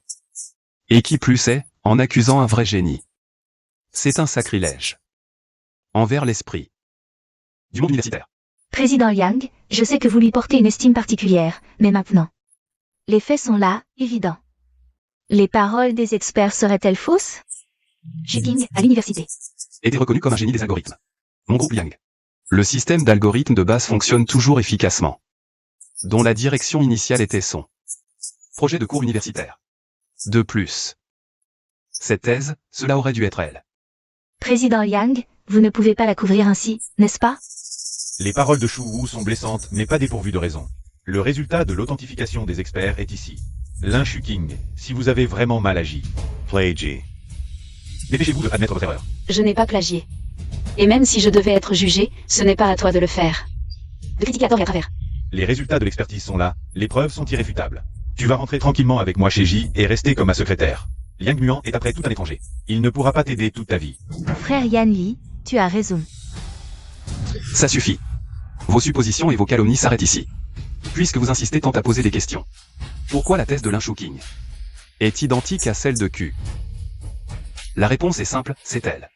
Et qui plus est, en accusant un vrai génie. C'est un sacrilège. Envers l'esprit du monde universitaire. Président Yang, je sais que vous lui portez une estime particulière, mais maintenant, les faits sont là, évidents. Les paroles des experts seraient-elles fausses? Shipping à l'université. Était reconnu comme un génie des algorithmes. Mon groupe Yang. Le système d'algorithmes de base fonctionne toujours efficacement. dont la direction initiale était son projet de cours universitaire. De plus, cette thèse, cela aurait dû être elle. Président Yang, vous ne pouvez pas la couvrir ainsi, n'est-ce pas? Les paroles de Shu Wu sont blessantes, mais pas dépourvues de raison. Le résultat de l'authentification des experts est ici. Lin Shuqing, si vous avez vraiment mal agi. Plagié. Dépêchez-vous de admettre votre erreur. Je n'ai pas plagié. Et même si je devais être jugé, ce n'est pas à toi de le faire. De critiquer à tort et à travers. Les résultats de l'expertise sont là, les preuves sont irréfutables. Tu vas rentrer tranquillement avec moi chez J et rester comme ma secrétaire. Liang Muan est après tout un étranger. Il ne pourra pas t'aider toute ta vie. Frère Yan Li, tu as raison. Ça suffit. Vos suppositions et vos calomnies s'arrêtent ici. Puisque vous insistez tant à poser des questions. Pourquoi la thèse de Lin Shuqing est identique à celle de Q? La réponse est simple, c'est elle.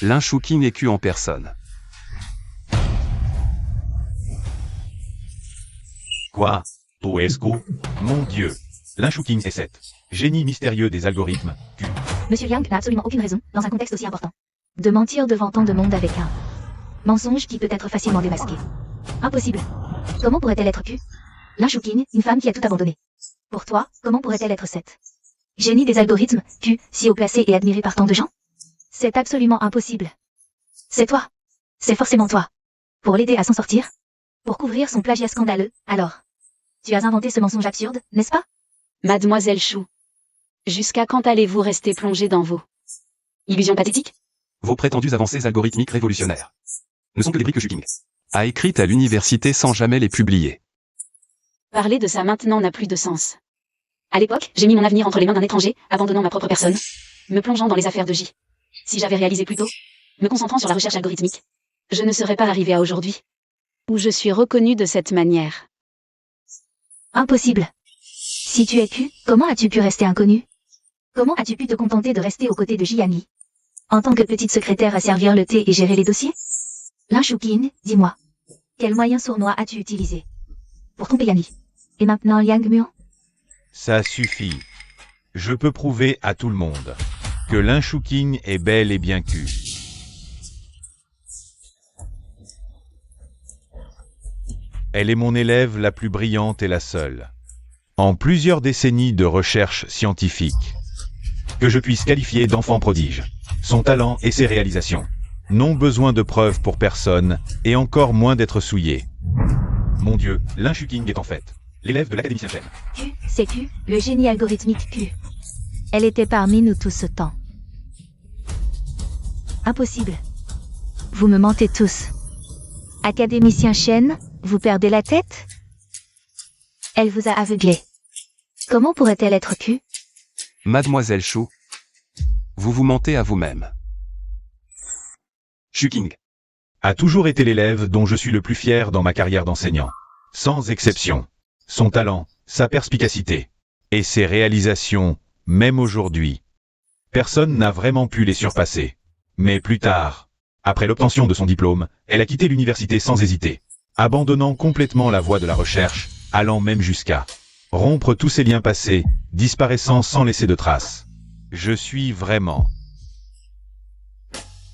Lin Shuqing est Q en personne. Quoi? Toesco? Mon Dieu. Lin Shuqing est 7. Génie mystérieux des algorithmes, Q. Monsieur Yang n'a absolument aucune raison, dans un contexte aussi important, de mentir devant tant de monde avec un mensonge qui peut être facilement démasqué. Impossible. Comment pourrait-elle être Q? Lin Shuqing, une femme qui a tout abandonné. Pour toi, comment pourrait-elle être 7? Génie des algorithmes, Q, si haut placé et admiré par tant de gens? C'est absolument impossible. C'est toi. C'est forcément toi. Pour l'aider à s'en sortir? Pour couvrir son plagiat scandaleux, alors? Tu as inventé ce mensonge absurde, n'est-ce pas? Mademoiselle Shu. Jusqu'à quand allez-vous rester plongée dans vos illusions pathétiques? Vos prétendues avancées algorithmiques révolutionnaires ne sont que des briques que Shuqing a écrites à l'université sans jamais les publier. Parler de ça maintenant n'a plus de sens. À l'époque, j'ai mis mon avenir entre les mains d'un étranger, abandonnant ma propre personne, me plongeant dans les affaires de J. Si j'avais réalisé plus tôt, me concentrant sur la recherche algorithmique, je ne serais pas arrivé à aujourd'hui, où je suis reconnue de cette manière. Impossible. Si tu es Q, comment as-tu pu rester inconnu? Comment as-tu pu te contenter de rester aux côtés de Ji Yanli, en tant que petite secrétaire à servir le thé et gérer les dossiers? Lin Shuqing, dis-moi, quel moyen sournois as-tu utilisé pour tromper Yanli? Et maintenant Yang Muan? Ça suffit. Je peux prouver à tout le monde que Lin Shuqing est bel et bien Q. Elle est mon élève la plus brillante et la seule. En plusieurs décennies de recherche scientifique, que je puisse qualifier d'enfant prodige. Son talent et ses réalisations n'ont besoin de preuves pour personne, et encore moins d'être souillés. Mon Dieu, Lin Shuqing est en fait l'élève de l'académicien Chen. Q, c'est Q, le génie algorithmique Q. Elle était parmi nous tout ce temps. Impossible. Vous me mentez tous. Académicien Chen, vous perdez la tête? Elle vous a aveuglé. Comment pourrait-elle être Q? Mademoiselle Shu, vous vous mentez à vous-même. Shuqing A toujours été l'élève dont je suis le plus fier dans ma carrière d'enseignant. Sans exception. Son talent, sa perspicacité et ses réalisations, même aujourd'hui. Personne n'a vraiment pu les surpasser. Mais plus tard, après l'obtention de son diplôme, elle a quitté l'université sans hésiter, abandonnant complètement la voie de la recherche, allant même jusqu'à rompre tous ses liens passés, disparaissant sans laisser de traces. Je suis vraiment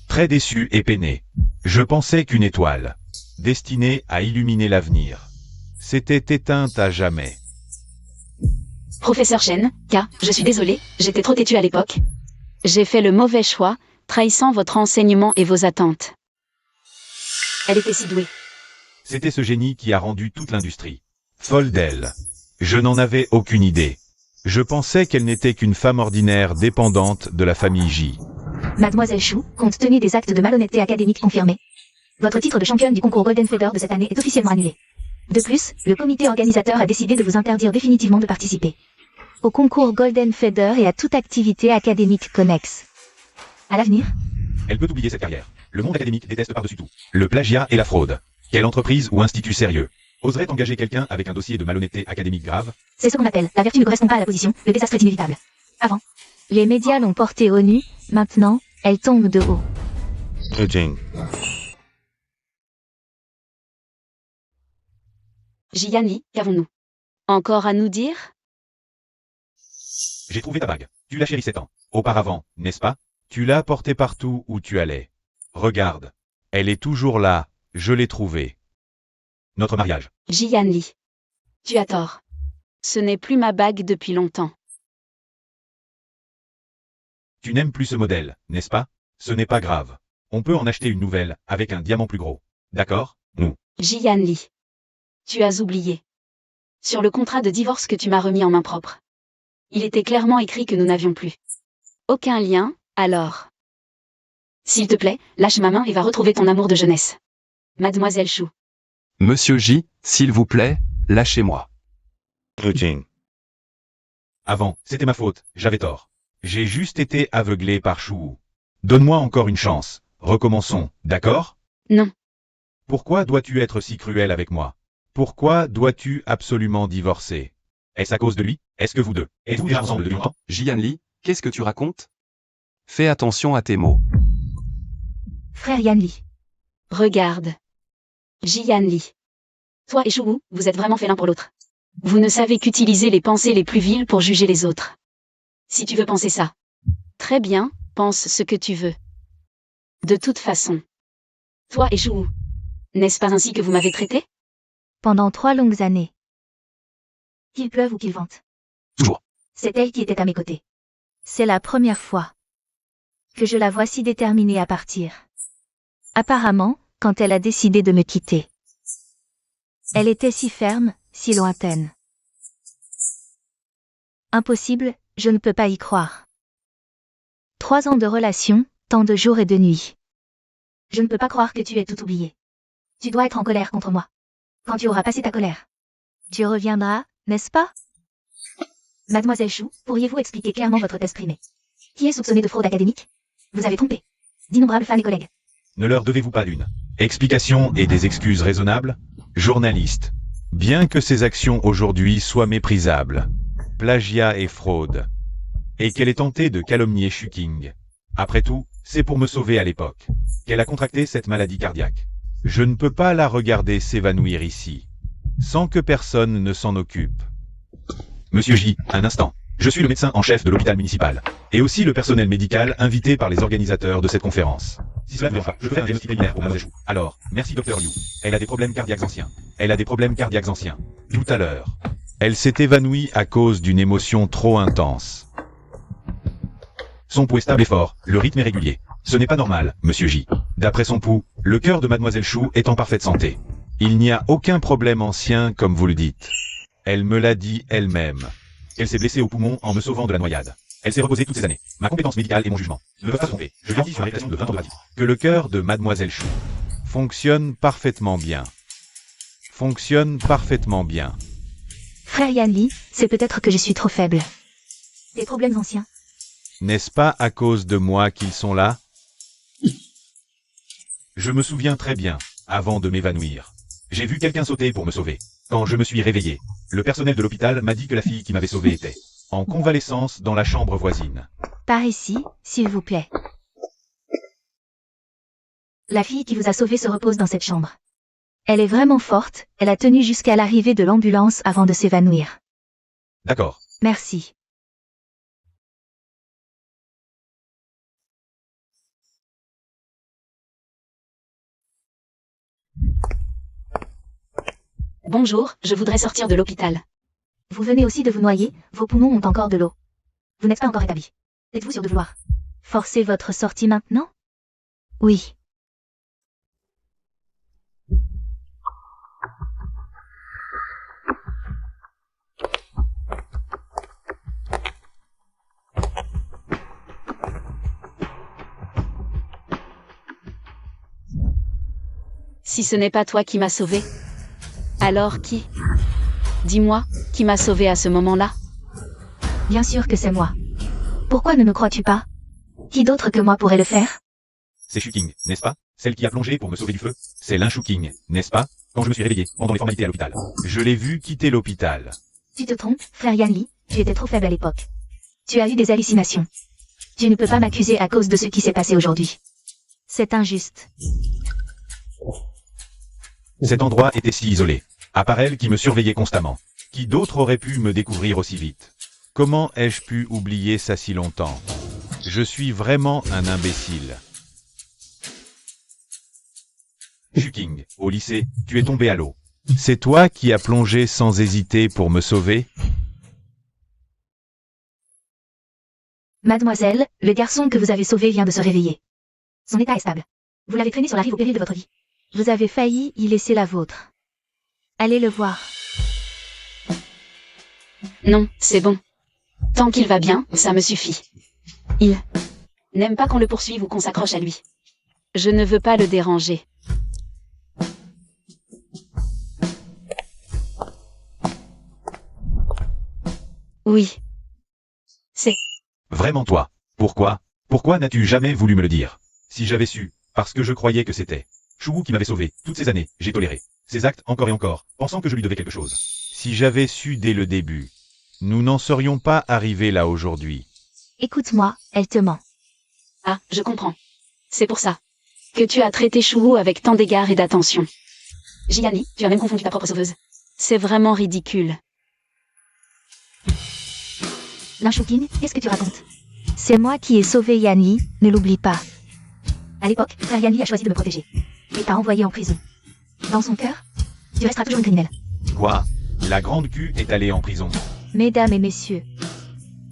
très déçu et peiné. Je pensais qu'une étoile, destinée à illuminer l'avenir, s'était éteinte à jamais. Professeur Chen, K, je suis désolée, j'étais trop têtue à l'époque. J'ai fait le mauvais choix, trahissant votre enseignement et vos attentes. Elle était si douée. C'était ce génie qui a rendu toute l'industrie folle d'elle. Je n'en avais aucune idée. Je pensais qu'elle n'était qu'une femme ordinaire dépendante de la famille J. Mademoiselle Shu, compte tenu des actes de malhonnêteté académique confirmés, votre titre de championne du concours Golden Feather de cette année est officiellement annulé. De plus, le comité organisateur a décidé de vous interdire définitivement de participer au concours Golden Feather et à toute activité académique connexe. À l'avenir, Elle peut oublier cette carrière. Le monde académique déteste par-dessus tout le plagiat et la fraude. Quelle entreprise ou institut sérieux oserait engager quelqu'un avec un dossier de malhonnêteté académique grave? c'est ce qu'on appelle la vertu ne correspond pas à la position, le désastre est inévitable. Avant, les médias l'ont portée aux nues, maintenant, elle tombe de haut. Ji Yanli, qu'avons-nous encore à nous dire? J'ai trouvé ta bague. Tu l'as chérie 7 ans. Auparavant, n'est-ce pas? Tu l'as portée partout où tu allais. Regarde. Elle est toujours là. Je l'ai trouvée. Notre mariage. Ji Yanli. Tu as tort. Ce n'est plus ma bague depuis longtemps. Tu n'aimes plus ce modèle, n'est-ce pas? Ce n'est pas grave. On peut en acheter une nouvelle, avec un diamant plus gros. D'accord? Nous. Jian Li. Tu as oublié. Sur le contrat de divorce que tu m'as remis en main propre. Il était clairement écrit que nous n'avions plus aucun lien, alors. S'il te plaît, lâche ma main et va retrouver ton amour de jeunesse. Mademoiselle Chou. Monsieur J, s'il vous plaît, lâchez-moi. Routine. Avant, c'était ma faute, j'avais tort. J'ai juste été aveuglé par Chou. Donne-moi encore une chance. Recommençons, d'accord? Non. Pourquoi dois-tu être si cruel avec moi? Pourquoi dois-tu absolument divorcer? Est-ce à cause de lui? Est-ce que vous deux êtes-vous déjà ensemble depuis longtemps? Jian Li, qu'est-ce que tu racontes? Fais attention à tes mots. Frère Yan Li. Regarde. Jian Li. Toi et Chou, vous êtes vraiment faits l'un pour l'autre. Vous ne savez qu'utiliser les pensées les plus viles pour juger les autres. Si tu veux penser ça. Très bien, pense ce que tu veux. De toute façon. Toi et Chou. N'est-ce pas ainsi que vous m'avez traité? Pendant 3 longues années. Qu'il pleuve ou qu'il vente. Toujours. C'est elle qui était à mes côtés. C'est la première fois que je la vois si déterminée à partir. Apparemment, quand elle a décidé de me quitter. Elle était si ferme, si lointaine. Impossible, je ne peux pas y croire. 3 ans de relation, tant de jours et de nuits. Je ne peux pas croire que tu aies tout oublié. Tu dois être en colère contre moi. Quand tu auras passé ta colère, tu reviendras, n'est-ce pas? Mademoiselle Chou, pourriez-vous expliquer clairement votre test primé? Qui est soupçonné de fraude académique? Vous avez trompé d'innombrables fans et collègues. Ne leur devez-vous pas une explication et des excuses raisonnables? Journaliste. Bien que ces actions aujourd'hui soient méprisables, plagiat et fraude, et qu'elle ait tenté de calomnier Shuking. Après tout, c'est pour me sauver à l'époque qu'elle a contracté cette maladie cardiaque. Je ne peux pas la regarder s'évanouir ici, sans que personne ne s'en occupe. Monsieur J, un instant. Je suis le médecin en chef de l'hôpital municipal, et aussi le personnel médical invité par les organisateurs de cette conférence. Si cela ne va pas, je peux faire un diagnostic préliminaire pour Mademoiselle Chou. Alors, merci Dr Liu. Elle a des problèmes cardiaques anciens. Elle a des problèmes cardiaques anciens. Tout à l'heure. Elle s'est évanouie à cause d'une émotion trop intense. Son pouls est stable et fort, le rythme est régulier. Ce n'est pas normal, Monsieur J. D'après son pouls, le cœur de Mademoiselle Chou est en parfaite santé. Il n'y a aucun problème ancien comme vous le dites. Elle me l'a dit elle-même. Elle s'est blessée au poumon en me sauvant de la noyade. Elle s'est reposée toutes ces années. Ma compétence médicale et mon jugement ne peuvent pas se tromper. Je garantis sur la réputation de 20 ans de pratique que le cœur de Mademoiselle Chou fonctionne parfaitement bien. Fonctionne parfaitement bien. Frère Yan Li, c'est peut-être que je suis trop faible. Des problèmes anciens. N'est-ce pas à cause de moi qu'ils sont là? Je me souviens très bien, avant de m'évanouir. J'ai vu quelqu'un sauter pour me sauver. Quand je me suis réveillé, le personnel de l'hôpital m'a dit que la fille qui m'avait sauvé était en convalescence dans la chambre voisine. Par ici, s'il vous plaît. La fille qui vous a sauvé se repose dans cette chambre. Elle est vraiment forte, elle a tenu jusqu'à l'arrivée de l'ambulance avant de s'évanouir. D'accord. Merci. Bonjour, je voudrais sortir de l'hôpital. Vous venez aussi de vous noyer, vos poumons ont encore de l'eau. Vous n'êtes pas encore établi. Êtes-vous sûr de vouloir forcer votre sortie maintenant? Oui. Si ce n'est pas toi qui m'as sauvé, alors qui? Dis-moi, qui m'a sauvé à ce moment-là? Bien sûr que c'est moi. Pourquoi ne me crois-tu pas? Qui d'autre que moi pourrait le faire? C'est Shuking, n'est-ce pas? Celle qui a plongé pour me sauver du feu? C'est Lin Shuking, n'est-ce pas? Quand je me suis réveillé, pendant les formalités à l'hôpital. Je l'ai vu quitter l'hôpital. Tu te trompes, frère Yan Li, tu étais trop faible à l'époque. Tu as eu des hallucinations. Tu ne peux pas m'accuser à cause de ce qui s'est passé aujourd'hui. C'est injuste. Cet endroit était si isolé. À part elle qui me surveillait constamment. Qui d'autre aurait pu me découvrir aussi vite? Comment ai-je pu oublier ça si longtemps? Je suis vraiment un imbécile. Shuking, au lycée, tu es tombé à l'eau. C'est toi qui as plongé sans hésiter pour me sauver? Mademoiselle, le garçon que vous avez sauvé vient de se réveiller. Son état est stable. Vous l'avez traîné sur la rive au péril de votre vie. Vous avez failli y laisser la vôtre. Allez le voir. Non, c'est bon. Tant qu'il va bien, ça me suffit. Il n'aime pas qu'on le poursuive ou qu'on s'accroche à lui. Je ne veux pas le déranger. Oui. C'est... Vraiment toi. Pourquoi? Pourquoi n'as-tu jamais voulu me le dire? Si j'avais su, parce que je croyais que c'était Chou qui m'avait sauvé. Toutes ces années, j'ai toléré ses actes encore et encore, pensant que je lui devais quelque chose. Si j'avais su dès le début, nous n'en serions pas arrivés là aujourd'hui. Écoute-moi, elle te ment. Ah, je comprends. C'est pour ça que tu as traité Chou avec tant d'égard et d'attention. Gianni, tu as même confondu ta propre sauveuse. C'est vraiment ridicule. Linshuking, qu'est-ce que tu racontes? C'est moi qui ai sauvé Yanli, ne l'oublie pas. À l'époque, frère Yanli a choisi de me protéger. Et t'a envoyé en prison. Dans son cœur, tu resteras toujours une criminelle. Quoi? La grande Q est allée en prison. Mesdames et messieurs,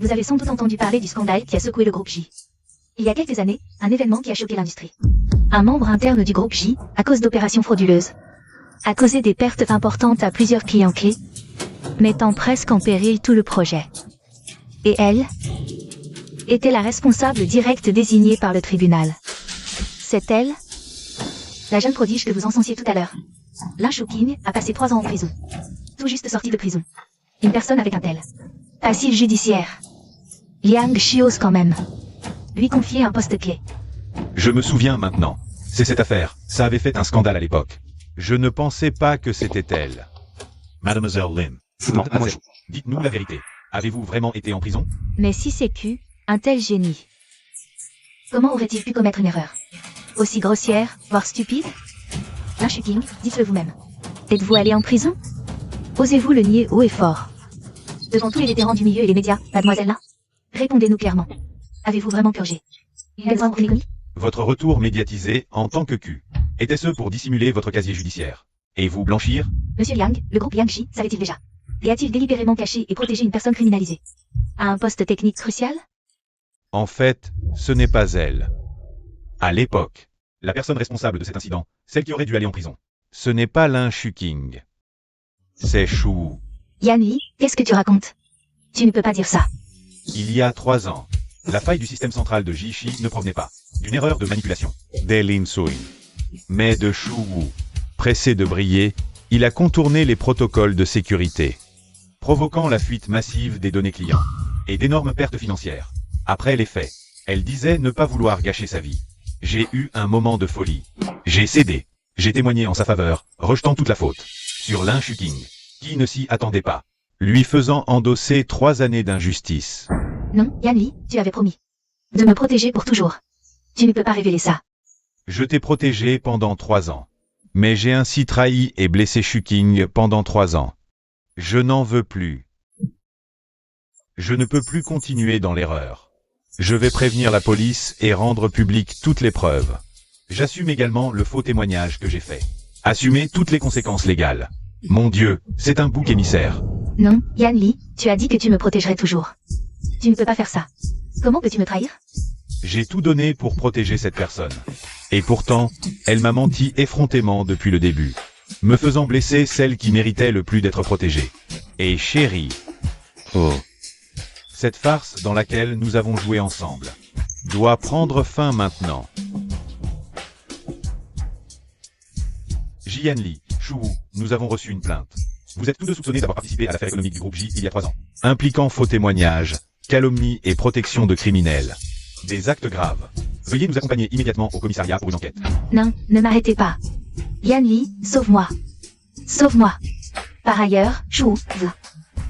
vous avez sans doute entendu parler du scandale qui a secoué le groupe J. Il y a quelques années, un événement qui a choqué l'industrie. Un membre interne du groupe J, à cause d'opérations frauduleuses, a causé des pertes importantes à plusieurs clients clés, mettant presque en péril tout le projet. Et elle était la responsable directe désignée par le tribunal. C'est elle, la jeune prodige que vous encensiez tout à l'heure. Linshuking a passé 3 ans en prison. Tout juste sorti de prison. Une personne avec un tel passif judiciaire. Liang Xios quand même. Lui confier un poste clé. Je me souviens maintenant. C'est cette affaire. Ça avait fait un scandale à l'époque. Je ne pensais pas que c'était elle. Mademoiselle Lin. Mademoiselle. Dites-nous la vérité. Avez-vous vraiment été en prison? Mais si c'est Q, un tel génie. Comment aurait-il pu commettre une erreur aussi grossière, voire stupide? Linshuking, dites-le vous-même. Êtes-vous allé en prison? Osez-vous le nier haut et fort? Devant tous les vétérans du milieu et les médias, mademoiselle là? Répondez-nous clairement. Avez-vous vraiment purgé? Votre retour médiatisé en tant que Q. Était-ce pour dissimuler votre casier judiciaire? Et vous blanchir? Monsieur Liang, le groupe Liangxi, savait-il déjà? Et a-t-il délibérément caché et protégé une personne criminalisée? À un poste technique crucial? En fait, ce n'est pas elle. À l'époque, la personne responsable de cet incident, celle qui aurait dû aller en prison, ce n'est pas Linshuking. C'est Chou. Yanli, qu'est-ce que tu racontes? Tu ne peux pas dire ça. Il y a 3 ans, la faille du système central de Jishi ne provenait pas d'une erreur de manipulation d'Elin Soin, mais de Chou Wu. Pressé de briller, il a contourné les protocoles de sécurité, provoquant la fuite massive des données clients et d'énormes pertes financières. Après les faits, elle disait ne pas vouloir gâcher sa vie. J'ai eu un moment de folie. J'ai cédé. J'ai témoigné en sa faveur, rejetant toute la faute sur Linshuking, qui ne s'y attendait pas, lui faisant endosser 3 années d'injustice. Non, Yanli, tu avais promis de me protéger pour toujours. Tu ne peux pas révéler ça. Je t'ai protégé pendant 3 ans. Mais j'ai ainsi trahi et blessé Shuking pendant 3 ans. Je n'en veux plus. Je ne peux plus continuer dans l'erreur. Je vais prévenir la police et rendre publiques toutes les preuves. J'assume également le faux témoignage que j'ai fait. Assumer toutes les conséquences légales. Mon Dieu, c'est un bouc émissaire. Non, Yanli, tu as dit que tu me protégerais toujours. Tu ne peux pas faire ça. Comment peux-tu me trahir? J'ai tout donné pour protéger cette personne. Et pourtant, elle m'a menti effrontément depuis le début, me faisant blesser celle qui méritait le plus d'être protégée. Et chérie. Oh. Cette farce dans laquelle nous avons joué ensemble doit prendre fin maintenant. Jianli, Chou, nous avons reçu une plainte. Vous êtes tous deux soupçonnés d'avoir participé à l'affaire économique du groupe J il y a 3 ans, impliquant faux témoignages, calomnie et protection de criminels. Des actes graves. Veuillez nous accompagner immédiatement au commissariat pour une enquête. Non, ne m'arrêtez pas. Yanli, sauve-moi. Sauve-moi. Par ailleurs, Chou, vous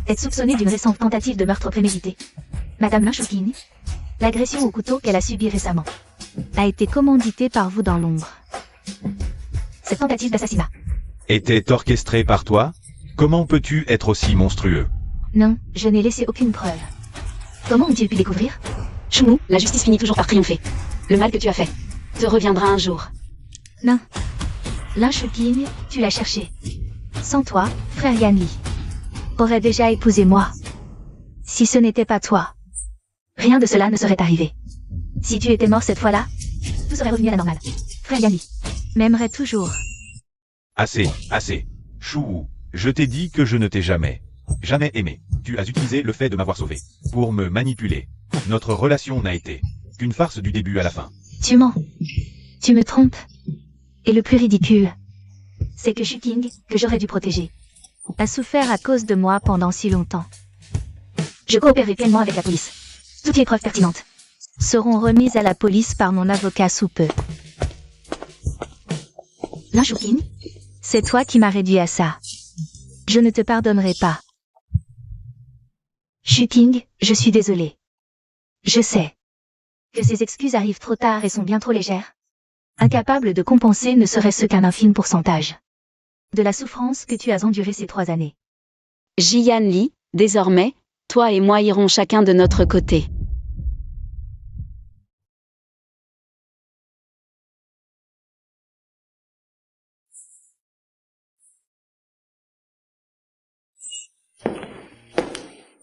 êtes soupçonné d'une récente tentative de meurtre prémédité. Madame Linshuking, l'agression au couteau qu'elle a subie récemment a été commanditée par vous dans l'ombre. Cette tentative d'assassinat était orchestrée par toi? Comment peux-tu être aussi monstrueux? Non, je n'ai laissé aucune preuve. Comment ont-ils pu découvrir? Chou, la justice finit toujours par triompher. Le mal que tu as fait te reviendra un jour. Non. Linshuking, tu l'as cherché. Sans toi, frère Yanli aurait déjà épousé moi. Si ce n'était pas toi, rien de cela ne serait arrivé. Si tu étais mort cette fois-là, tout serait revenu à la normale. Frère Yanli m'aimerait toujours. Assez, assez. Chou, je t'ai dit que je ne t'ai jamais aimé. Tu as utilisé le fait de m'avoir sauvé pour me manipuler. Notre relation n'a été qu'une farce du début à la fin. Tu mens. Tu me trompes. Et le plus ridicule, c'est que Shuking, que j'aurais dû protéger, a souffert à cause de moi pendant si longtemps. Je coopérerai pleinement avec la police. Toutes les preuves pertinentes seront remises à la police par mon avocat sous peu. Lin Shuking, c'est toi qui m'as réduit à ça. Je ne te pardonnerai pas. Shuking, je suis désolé. Je sais que ces excuses arrivent trop tard et sont bien trop légères. Incapable de compenser ne serait-ce qu'un infime pourcentage de la souffrance que tu as endurée ces 3 années. Jian Li, désormais, toi et moi irons chacun de notre côté.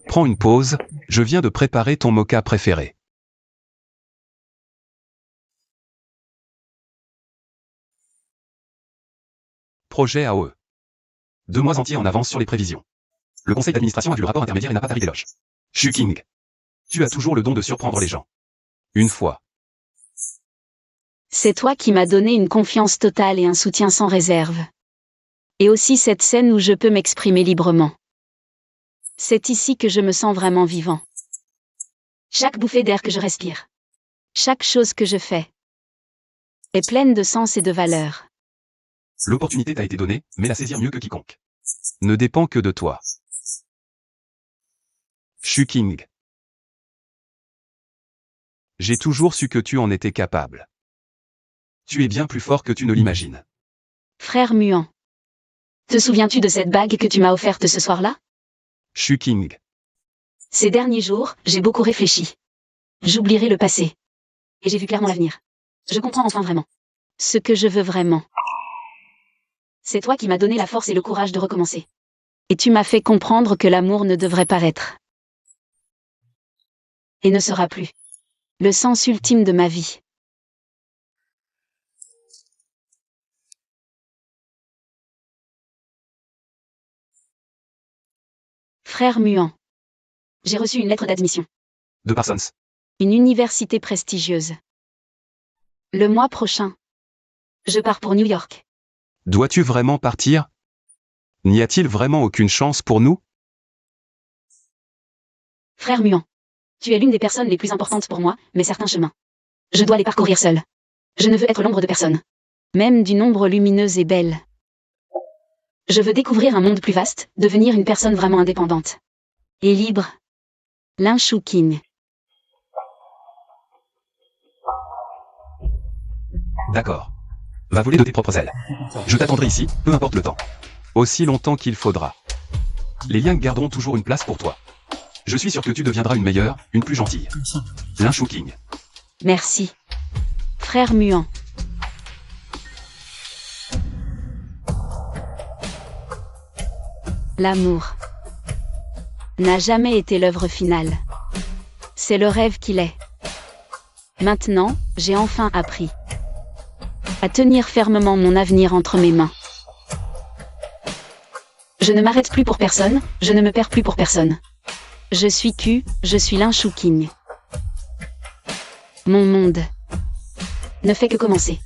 Prends une pause, je viens de préparer ton mocha préféré. Projet AOE. 2 mois entiers en avance sur les prévisions. Le conseil d'administration a vu le rapport intermédiaire et n'a pas tari d'éloge. Shuking. Tu as toujours le don de surprendre les gens. Une fois. C'est toi qui m'as donné une confiance totale et un soutien sans réserve. Et aussi cette scène où je peux m'exprimer librement. C'est ici que je me sens vraiment vivant. Chaque bouffée d'air que je respire, chaque chose que je fais, est pleine de sens et de valeur. L'opportunité t'a été donnée, mais la saisir mieux que quiconque ne dépend que de toi. Shuking. J'ai toujours su que tu en étais capable. Tu es bien plus fort que tu ne l'imagines. Frère Muant. Te souviens-tu de cette bague que tu m'as offerte ce soir-là? Shuking. Ces derniers jours, j'ai beaucoup réfléchi. J'oublierai le passé. Et j'ai vu clairement l'avenir. Je comprends enfin vraiment ce que je veux vraiment. C'est toi qui m'as donné la force et le courage de recommencer. Et tu m'as fait comprendre que l'amour ne devrait paraître. Et ne sera plus le sens ultime de ma vie. Frère Muant. J'ai reçu une lettre d'admission. De Parsons. Une université prestigieuse. Le mois prochain, je pars pour New York. Dois-tu vraiment partir? N'y a-t-il vraiment aucune chance pour nous? Frère Muant. Tu es l'une des personnes les plus importantes pour moi, mais certains chemins, je dois les parcourir seul. Je ne veux être l'ombre de personne. Même d'une ombre lumineuse et belle. Je veux découvrir un monde plus vaste, devenir une personne vraiment indépendante. Et libre. Lin Shuking. D'accord. Va voler de tes propres ailes. Je t'attendrai ici, peu importe le temps. Aussi longtemps qu'il faudra. Les liens garderont toujours une place pour toi. Je suis sûr que tu deviendras une meilleure, une plus gentille. Lin Shuking. Merci. Frère Muant. L'amour n'a jamais été l'œuvre finale. C'est le rêve qu'il est. Maintenant, j'ai enfin appris à tenir fermement mon avenir entre mes mains. Je ne m'arrête plus pour personne, je ne me perds plus pour personne. Je suis je suis Lin Shuking. Mon monde ne fait que commencer.